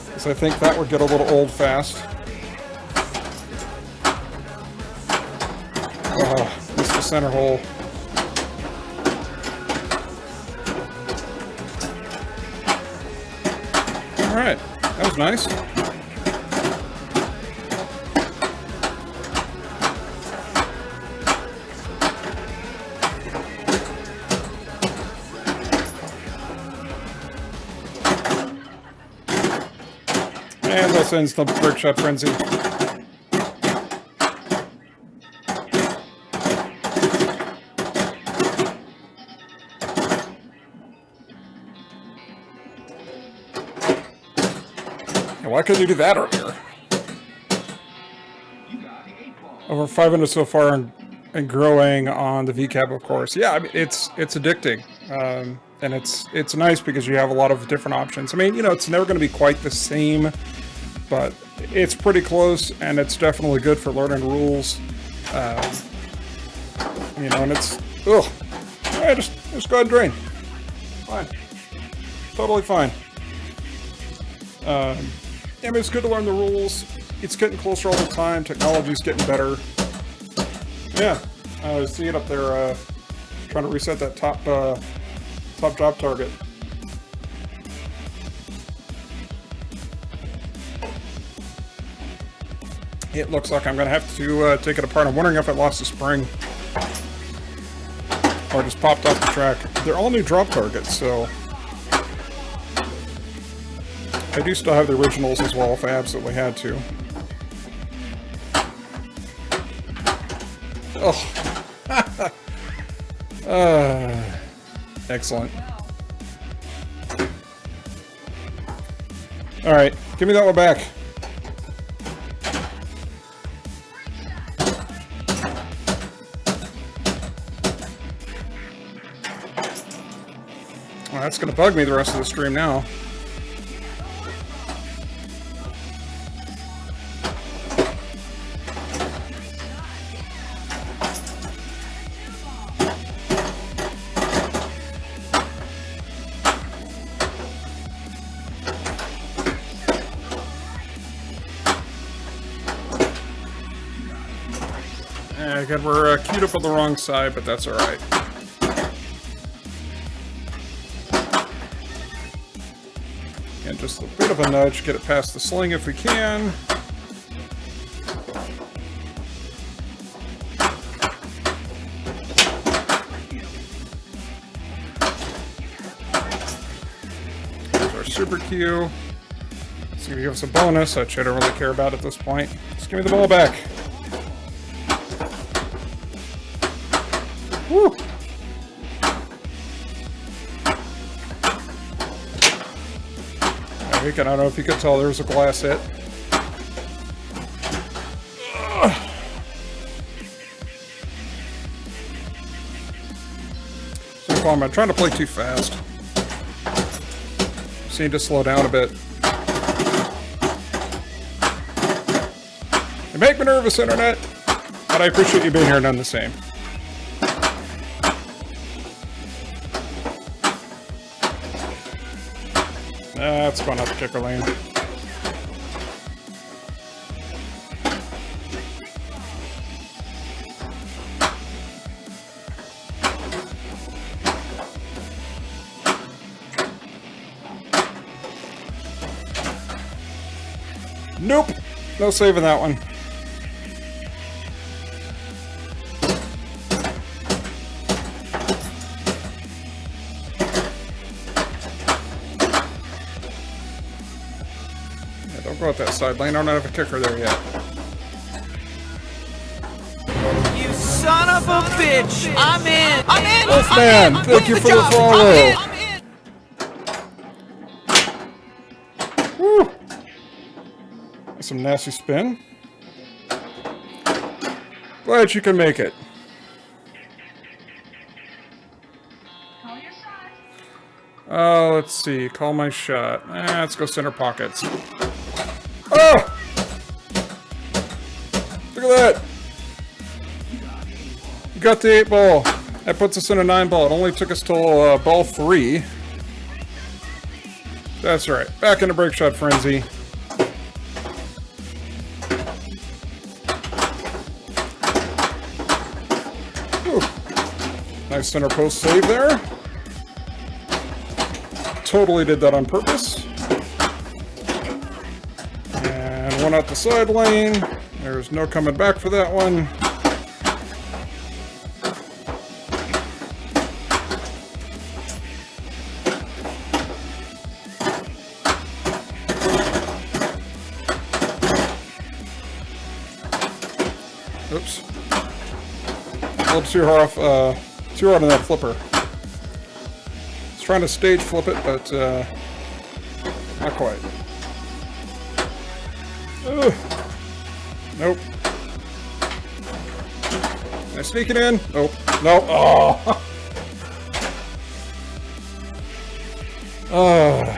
[SPEAKER 1] because I think that would get a little old fast. Oh, missed the center hole. Alright, that was nice. And that ends the Breakshot Frenzy. Why couldn't you do that earlier? Over 500 so far and growing on the VCAP, of course. Yeah, I mean, it's addicting. And it's nice because you have a lot of different options. I mean, you know, it's never going to be quite the same, but it's pretty close, and it's definitely good for learning rules. You know, and it's, ugh. Yeah, just go ahead and drain. Fine. Totally fine. I mean, it's good to learn the rules. It's getting closer all the time. Technology's getting better. Yeah, I see it up there, trying to reset that top drop target. It looks like I'm going to have to take it apart. I'm wondering if I lost a spring or just popped off the track. They're all new drop targets, so I do still have the originals as well if I absolutely had to. Oh. Excellent. Alright, give me that one back. Well, that's going to bug me the rest of the stream now. Again, we're queued up on the wrong side, but that's alright. And just a bit of a nudge, get it past the sling if we can. There's our super cue. It's gonna give us a bonus, which I don't really care about at this point. Just give me the ball back. Woo! I don't know if you could tell there was a glass hit. So I'm trying to play too fast. Just need to slow down a bit. You make me nervous, Internet, but I appreciate you being here none the same. That's going up the kicker lane. Nope. No saving that one. Yeah, don't go out that side lane. I don't have a kicker there yet.
[SPEAKER 4] You son of a bitch! I'm in! I'm in!
[SPEAKER 1] Wolfman,
[SPEAKER 4] I'm in!
[SPEAKER 1] thank you
[SPEAKER 4] I'm
[SPEAKER 1] for the
[SPEAKER 4] job.
[SPEAKER 1] follow.
[SPEAKER 4] I'm in! I'm in!
[SPEAKER 1] Woo! Some nasty spin. Glad you can make it.
[SPEAKER 2] Call your shot.
[SPEAKER 1] Let's see. Call my shot. Let's go center pockets. Oh! Look at that. We got the 8 ball. That puts us in a 9 ball. It only took us till ball 3. That's right. Back into Breakshot Frenzy. Whew. Nice center post save there. Totally did that on purpose. And one out the side lane. There's no coming back for that one. Oops. A little too hard on that flipper. It's trying to stage flip it, but not quite. Ugh. Nope. Am I sneaking in? Nope. Nope. Oh. Oh.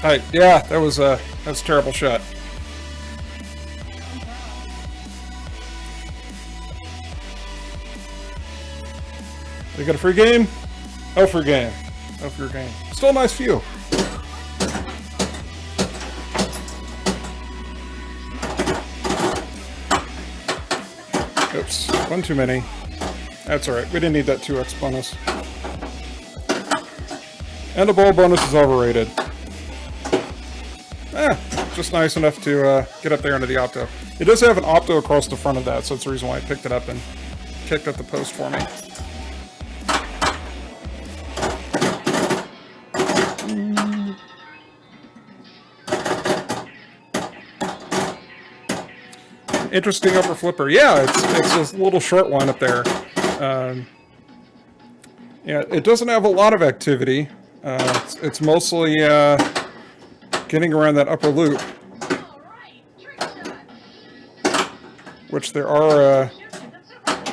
[SPEAKER 1] Alright, yeah, that was a terrible shot. We got a free game? Oh, free game. Oh, free game. Still a nice view. Oops, one too many. That's alright, we didn't need that 2x bonus. And the ball bonus is overrated. Just nice enough to get up there into the opto. It does have an opto across the front of that, so that's the reason why I picked it up and kicked up the post for me. Interesting upper flipper. Yeah, it's a little short one up there. Yeah, it doesn't have a lot of activity. It's mostly getting around that upper loop, which there are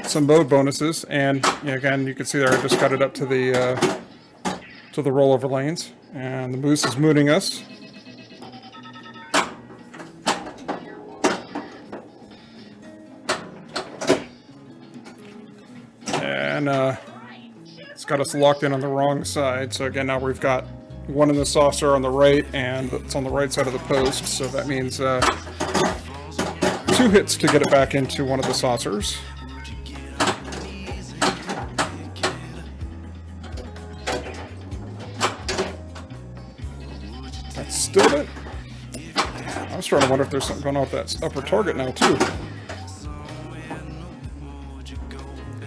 [SPEAKER 1] some mode bonuses, and yeah, again, you can see there I just got it up to the rollover lanes, and the moose is mooning us. And it's got us locked in on the wrong side. So again, now we've got one in the saucer on the right, and it's on the right side of the post. So that means 2 hits to get it back into one of the saucers. That's still it. I was trying to wonder if there's something going on with that upper target now too.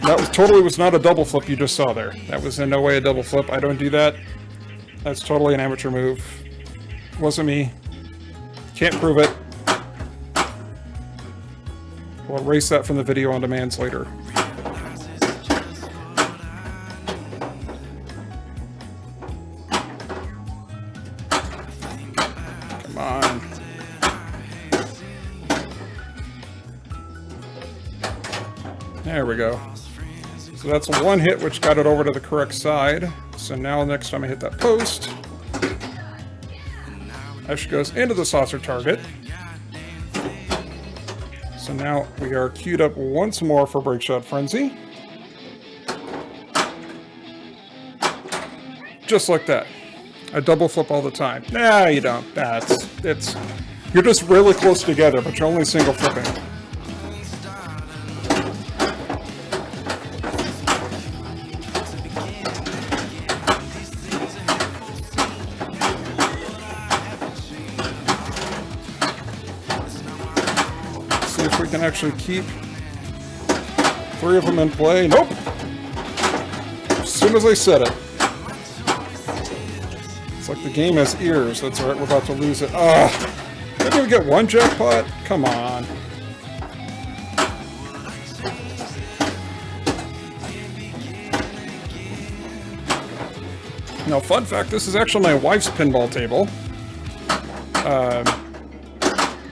[SPEAKER 1] That was not a double flip you just saw there. That was in no way a double flip. I don't do that. That's totally an amateur move. Wasn't me. Can't prove it. We'll erase that from the video on demands later. Come on. There we go. So that's one hit, which got it over to the correct side. So now next time I hit that post, actually goes into the saucer target. So now we are queued up once more for Breakshot Frenzy. Just like that. I double flip all the time. Nah, you don't. You're just really close together, but you're only single flipping. if we can actually keep 3 of them in play. Nope! As soon as I said it. It's like the game has ears. That's alright, we're about to lose it. Ugh! Didn't even get 1 jackpot? Come on. Now, fun fact, this is actually my wife's pinball table.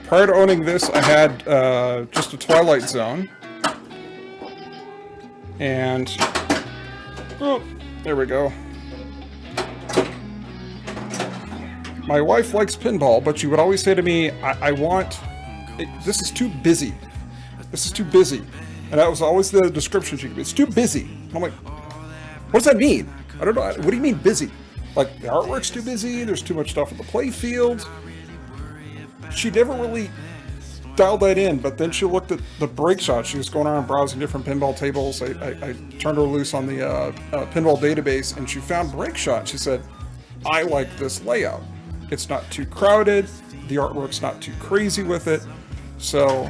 [SPEAKER 1] Prior to owning this, I had just a Twilight Zone. And... oh, there we go. My wife likes pinball, but she would always say to me, this is too busy. This is too busy. And that was always the description she gave me. It's too busy. And I'm like, what does that mean? I don't know. What do you mean busy? Like, the artwork's too busy, there's too much stuff on the play field. She never really dialed that in, but then she looked at the Breakshot. She was going around browsing different pinball tables. I turned her loose on the pinball database, and she found Breakshot. She said, I like this layout. It's not too crowded, the artwork's not too crazy with it. So,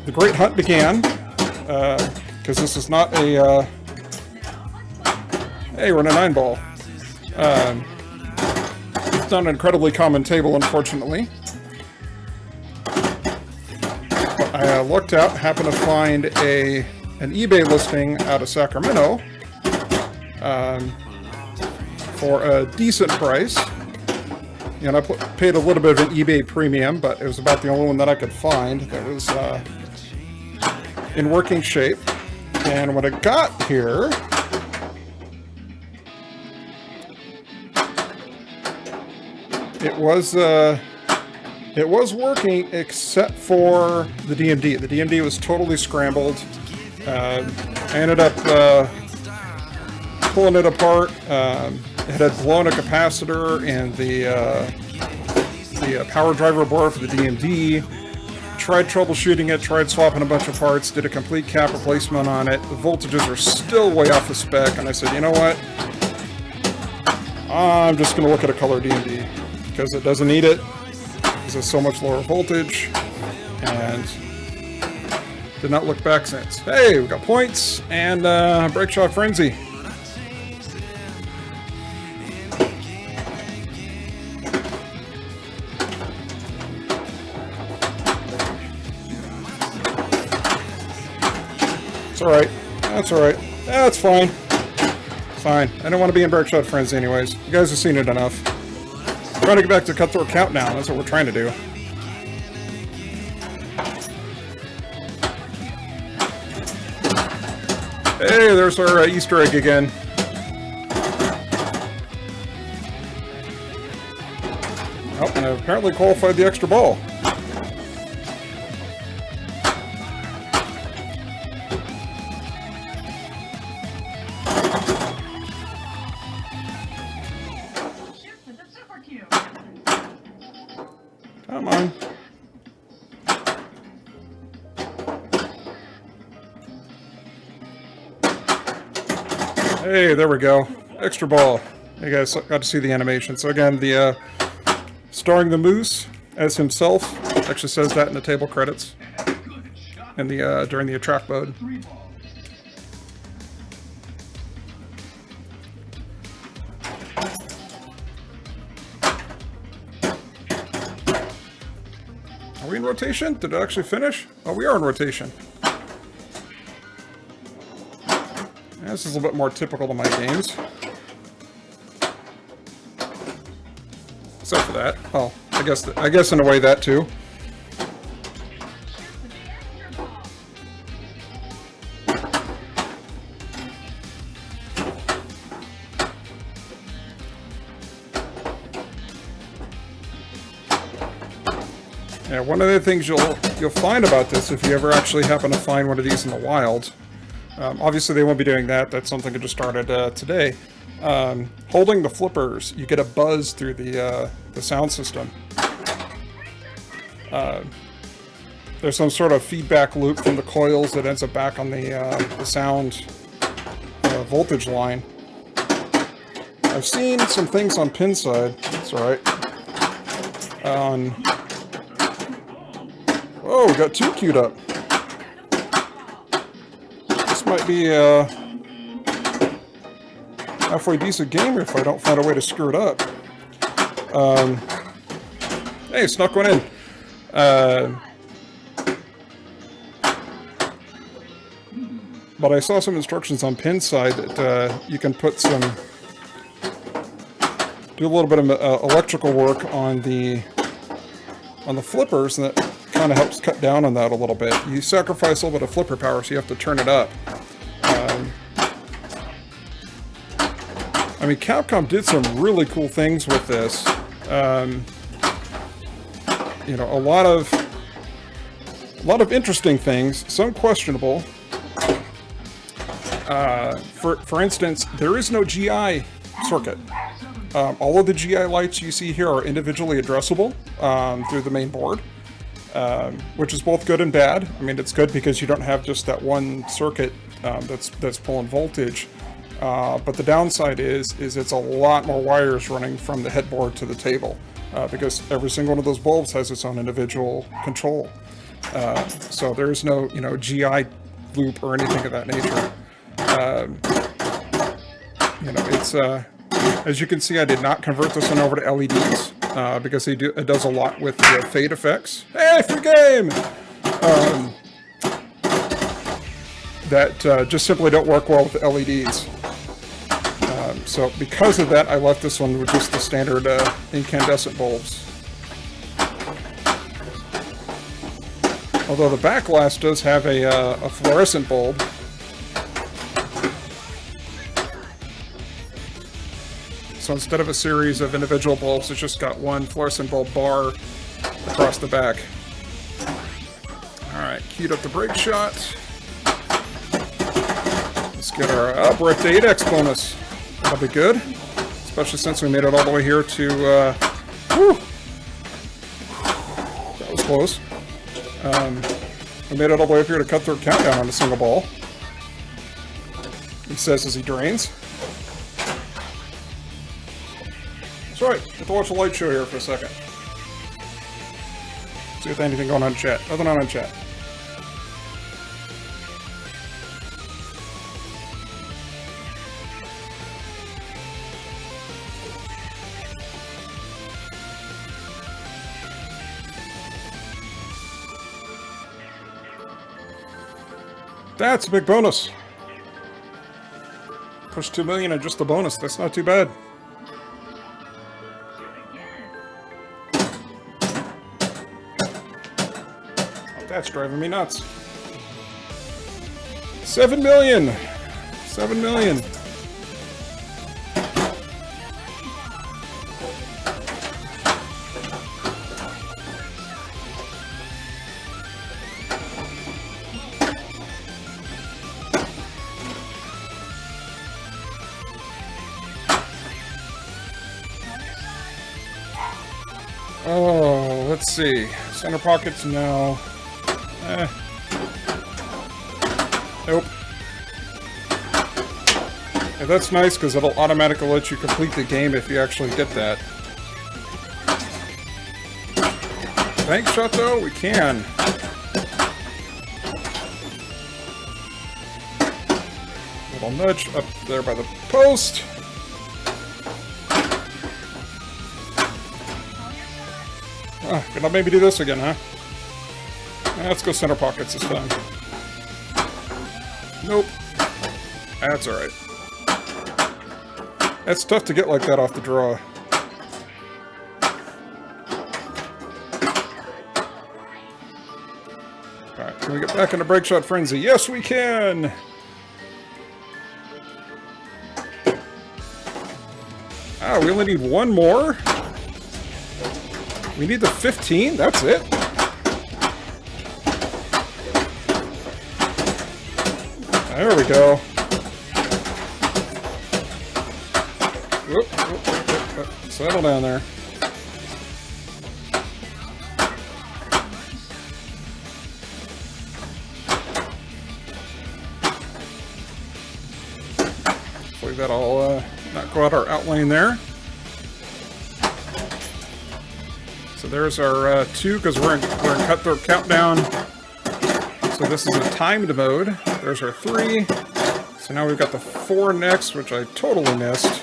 [SPEAKER 1] the great hunt began, because this is not a... hey, we're in a 9-ball. It's not an incredibly common table, unfortunately. But I looked out, happened to find an eBay listing out of Sacramento for a decent price. And I paid a little bit of an eBay premium, but it was about the only one that I could find that was in working shape. And when it got here, it was working except for the DMD. The DMD was totally scrambled. I ended up pulling it apart. It had blown a capacitor and the power driver board for the DMD. Tried troubleshooting it, tried swapping a bunch of parts, did a complete cap replacement on it. The voltages are still way off the spec, and I said, you know what? I'm just going to look at a color DMD. Because it doesn't need it, because it's so much lower voltage, and did not look back since. Hey, we got points, and Breakshot Frenzy. It's alright. That's alright. That's fine. Fine. I don't want to be in Breakshot Frenzy anyways. You guys have seen it enough. We're trying to get back to Cutthroat Countdown. That's what we're trying to do. Hey, there's our Easter egg again. Oh, and I apparently qualified the extra ball. Come on. Hey, there we go. Extra ball. You guys got to see the animation. So again, the starring the Moose as himself. Actually says that in the table credits. And the during the attract mode. Are we in rotation? Did it actually finish? Oh, we are in rotation. Yeah, this is a little bit more typical to my games. Except for that. Oh, I guess in a way that too. Yeah, one of the things you'll find about this, if you ever actually happen to find one of these in the wild, obviously they won't be doing that. That's something that just started today. Holding the flippers, you get a buzz through the sound system. There's some sort of feedback loop from the coils that ends up back on the sound voltage line. I've seen some things on Pinside. It's all right. Whoa, we got 2 queued up. This might be a halfway decent game if I don't find a way to screw it up. Hey, snuck one in. But I saw some instructions on pin side that you can put some, do a little bit of electrical work on the flippers, and that kind of helps cut down on that a little bit. You sacrifice a little bit of flipper power, so you have to turn it up. I mean, Capcom did some really cool things with this. You know, a lot of interesting things, some questionable. For instance, there is no GI circuit. All of the GI lights you see here are individually addressable through the main board, which is both good and bad. I mean, it's good because you don't have just that one circuit that's pulling voltage. But the downside is it's a lot more wires running from the headboard to the table, because every single one of those bulbs has its own individual control. So there's no, you know, GI loop or anything of that nature. You know, it's as you can see, I did not convert this one over to LEDs because it does a lot with the fade effects. Hey, free game! That just simply don't work well with the LEDs. So because of that, I left this one with just the standard incandescent bulbs. Although the back glass does have a fluorescent bulb. So instead of a series of individual bulbs, it's just got one fluorescent bulb bar across the back. Alright, queued up the Breakshot. Let's get our we're at the 8x bonus. That'll be good. Especially since we made it all the way here to whew, that was close. We made it all the way up here to cut through countdown on a single ball. He says as he drains. That's right, get to watch a light show here for a second. See if there's anything going on in chat. Nothing on in chat. That's a big bonus. Push 2 million and just the bonus. That's not too bad. Oh, that's driving me nuts. 7 million. 7 million. Oh, let's see. Center pockets, no. Nope. Yeah, that's nice because it'll automatically let you complete the game if you actually get that. Bank shot though, we can. Little nudge up there by the post. Can I maybe do this again, huh? Let's go center pockets this time. Nope. That's alright. It's tough to get like that off the draw. Alright, can we get back into Breakshot Frenzy? Yes, we can! Ah, we only need one more? We need the 15? That's it? There we go. Whoop, whoop, whoop, whoop. Settle down there. Hopefully that'll not go out our outline there. So there's our 2, because we're in cutthroat countdown. So this is a timed mode. There's our 3. So now we've got the 4 next, which I totally missed.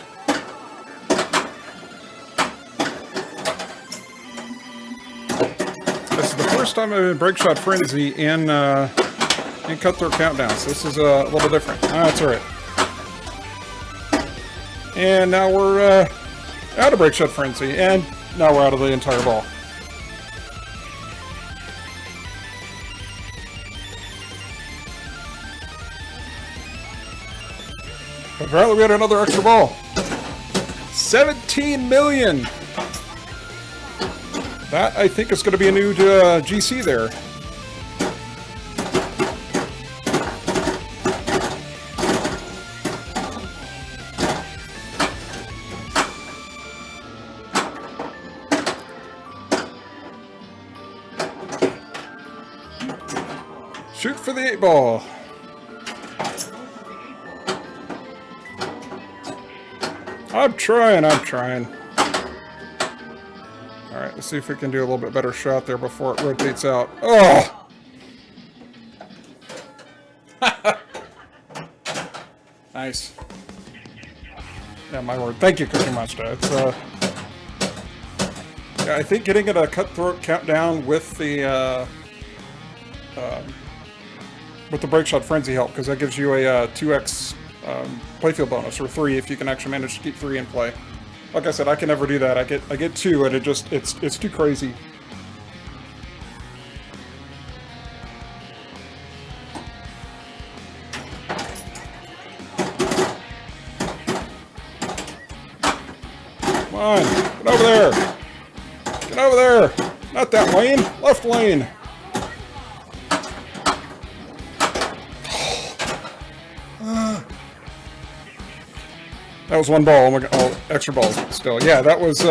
[SPEAKER 1] This is the first time I'm in Breakshot Frenzy in Cutthroat Countdown, so this is a little different. That's alright. And now we're out of Breakshot Frenzy, and now we're out of the entire ball. Apparently we had another extra ball. 17 million! That, I think, is going to be a new GC there. Shoot for the 8 ball. I'm trying. Alright, let's see if we can do a little bit better shot there before it rotates out. Oh! Nice. Yeah, my word. Thank you, Cookie Monster. It's, yeah, I think getting it a cutthroat countdown with the Breakshot Frenzy help, because that gives you a 2x playfield bonus, or 3 if you can actually manage to keep 3 in play. Like I said, I can never do that. I get 2, and it's too crazy. Come on, get over there! Get over there! Not that lane, left lane. That was 1 ball. Oh my god. Oh, extra balls still. Yeah, that was,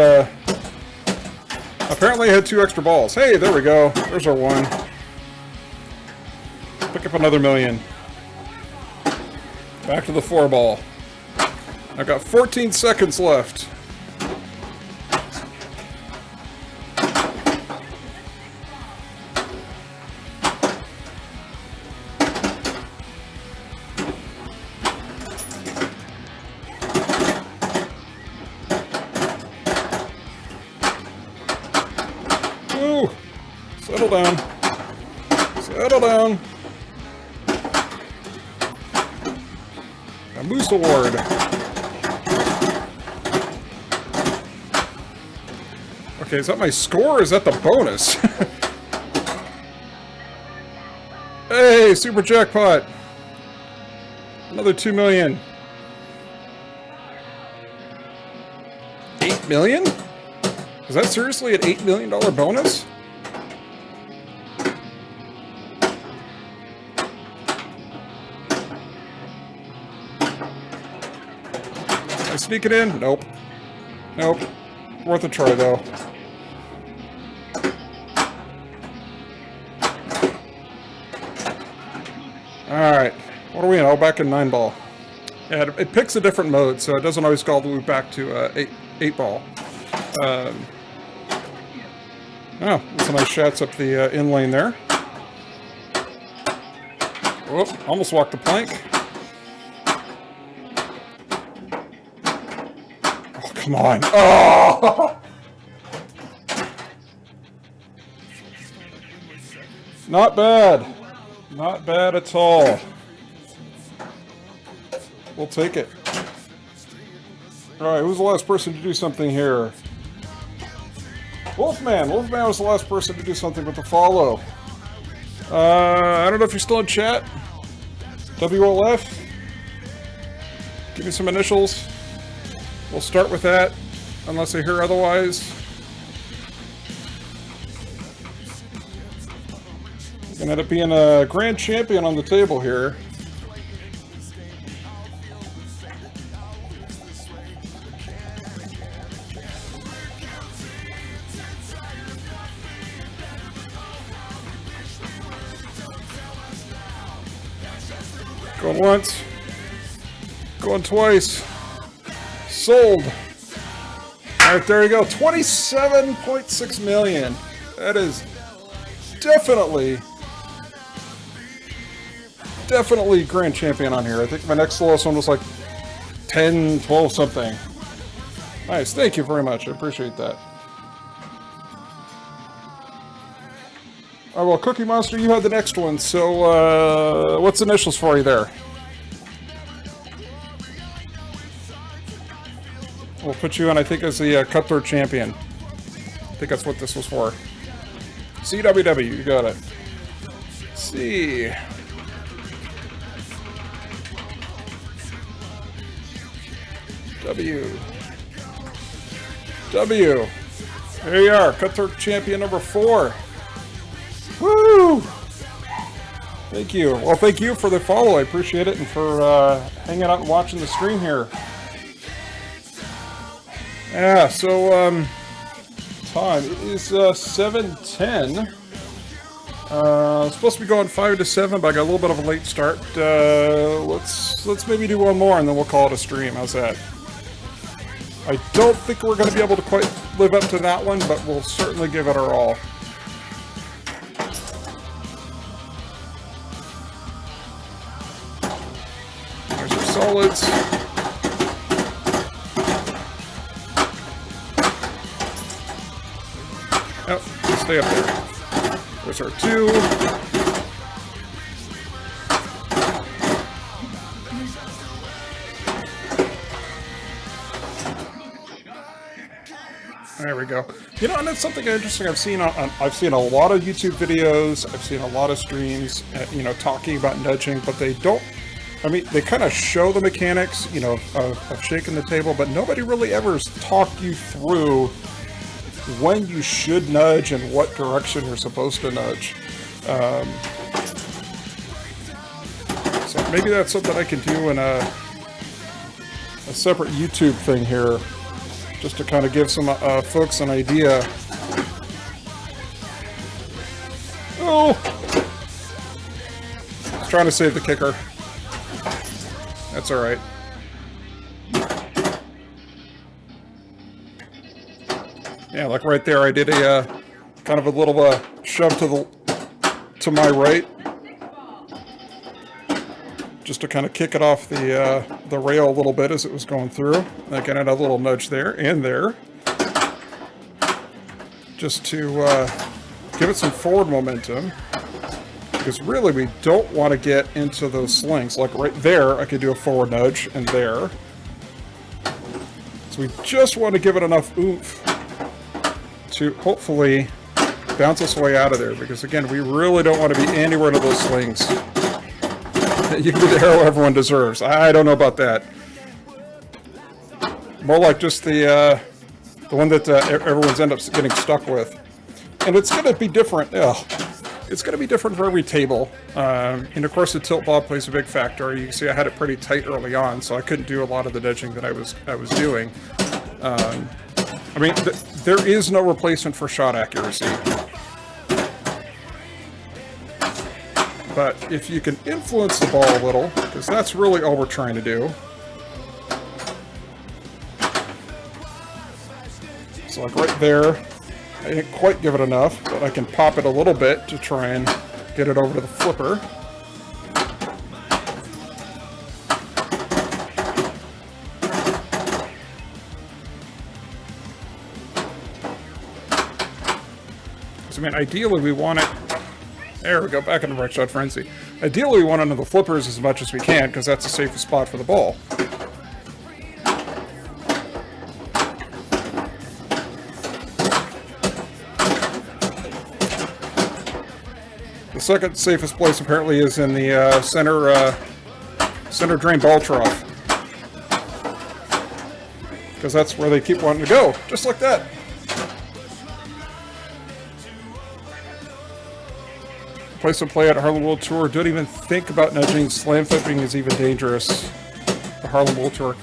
[SPEAKER 1] apparently I had 2 extra balls. Hey, there we go. There's our 1. Pick up another million. Back to the 4 ball. I've got 14 seconds left. Ooh, settle down. Settle down. A Moose Award. Okay, is that my score or is that the bonus? Hey, super jackpot. Another 2 million. 8 million? Is that seriously an $8 million bonus? Did I sneak it in? Nope. Nope. Worth a try, though. Alright. What are we in? Oh, back in 9 ball. Yeah, it picks a different mode, so it doesn't always go all the way back to 8 ball. Oh, some nice shots up the in lane there. Whoop, almost walked the plank. Oh, come on. Oh! Not bad. Not bad at all. We'll take it. Alright, who's the last person to do something here? Wolfman! Wolfman was the last person to do something with the follow. I don't know if you're still in chat. WLF? Give me some initials. We'll start with that, unless I hear otherwise. Gonna end up being a grand champion on the table here. Going once. Going twice. Sold. All right, there you go. 27.6 million. That is definitely grand champion on here. I think my next lowest one was like 10, 12 something. Nice, thank you very much. I appreciate that. Oh, well, Cookie Monster, you had the next one, so what's the initials for you there? We'll put you in, I think, as the Cutthroat Champion. I think that's what this was for. CWW, you got it. C. W. There you are, Cutthroat Champion number 4. Woo! Thank you. Well, thank you for the follow. I appreciate it, and for hanging out and watching the stream here. Yeah, so time it is 7:10. Supposed to be going 5 to 7, but I got a little bit of a late start. Let's maybe do one more, and then we'll call it a stream. How's that? I don't think we're going to be able to quite live up to that one, but we'll certainly give it our all. There's our solids. Oh, stay up there. There's our 2. There we go. You know, and that's something interesting I've seen I've seen a lot of YouTube videos, I've seen a lot of streams, you know, talking about nudging, but they don't, I mean, they kind of show the mechanics, you know, of shaking the table, but nobody really ever talked you through when you should nudge and what direction you're supposed to nudge. So maybe that's something I can do in a separate YouTube thing here, just to kind of give some folks an idea. Oh! I was trying to save the kicker. That's alright. Yeah, like right there, I did a kind of a little shove to my right, just to kind of kick it off the rail a little bit as it was going through. Again, I had a little nudge there and there, just to give it some forward momentum. Because really, we don't want to get into those slings. Like right there, I could do a forward nudge, and there. So we just want to give it enough oomph to hopefully bounce us way out of there, because again, we really don't want to be anywhere near those slings. You can be the hero everyone deserves. I don't know about that. More like just the one that everyone's end up getting stuck with. And it's going to be different. It's going to be different for every table. And of course, the tilt bob plays a big factor. You can see I had it pretty tight early on, so I couldn't do a lot of the nudging that I was doing. I mean, there is no replacement for shot accuracy. But if you can influence the ball a little, because that's really all we're trying to do. So like right there, I didn't quite give it enough, but I can pop it a little bit to try and get it over to the flipper. I mean, ideally we want it... There we go, back in the Breakshot frenzy. Ideally we want it into the flippers as much as we can, because that's the safest spot for the ball. The second safest place apparently is in the center drain ball trough. Because that's where they keep wanting to go, just like that. Place to play at Harlem World Tour. Don't even think about nudging. Slam flipping is even dangerous. The Harlem World Tour.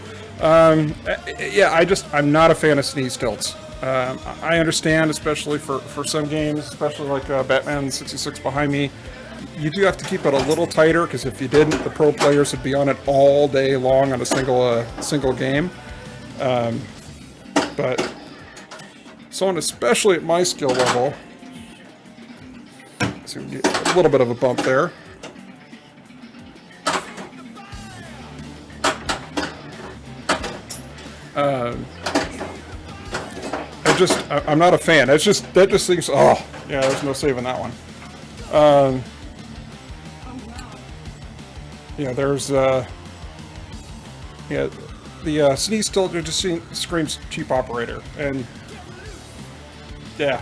[SPEAKER 1] Yeah, I'm not a fan of sneeze tilts. I understand, especially for some games, especially like Batman 66 behind me. You do have to keep it a little tighter, because if you didn't, the pro players would be on it all day long on a single game. But So, and especially at my skill level, so we get a little bit of a bump there. I'm not a fan. That just seems. Oh, yeah. There's no saving that one. Yeah. There's. Yeah. The sneeze still just screams cheap operator, and yeah,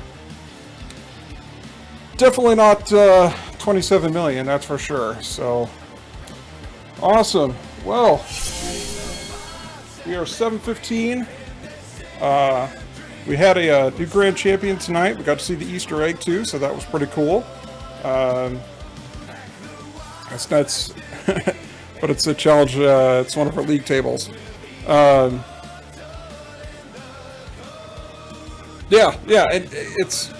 [SPEAKER 1] definitely not 27 million. That's for sure. So awesome. Well, we are 7:15. We had a new grand champion tonight. We got to see the Easter egg too, so that was pretty cool. That's nuts, but it's a challenge. It's one of our league tables. Yeah, and it's,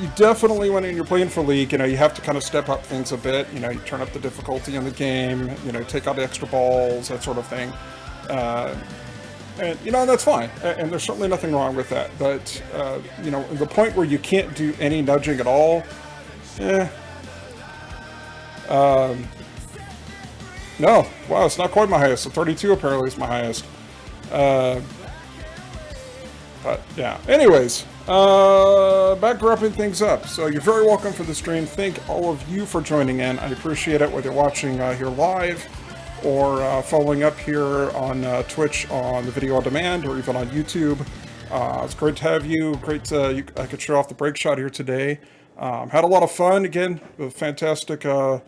[SPEAKER 1] you definitely, when you're playing for league, you know, you have to kind of step up things a bit. You know, you turn up the difficulty in the game. You know, take out the extra balls, that sort of thing. And, you know, that's fine, and there's certainly nothing wrong with that, but, you know, the point where you can't do any nudging at all, no, wow, it's not quite my highest, so 32 apparently is my highest, but, yeah, anyways, back wrapping things up, so you're very welcome for the stream. Thank all of you for joining in. I appreciate it, whether you're watching here live, or following up here on Twitch on the video on demand, or even on YouTube. It's great to have you. Great I could show off the Breakshot here today. Had a lot of fun, again, with a fantastic, you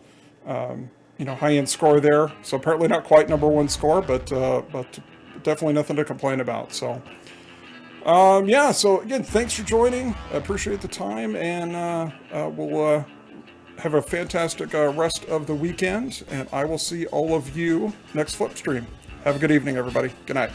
[SPEAKER 1] know, high-end score there. So apparently not quite #1 score, but definitely nothing to complain about. So, yeah, so again, thanks for joining. I appreciate the time, and we'll have a fantastic rest of the weekend, and I will see all of you next Flipstream. Have a good evening, everybody. Good night.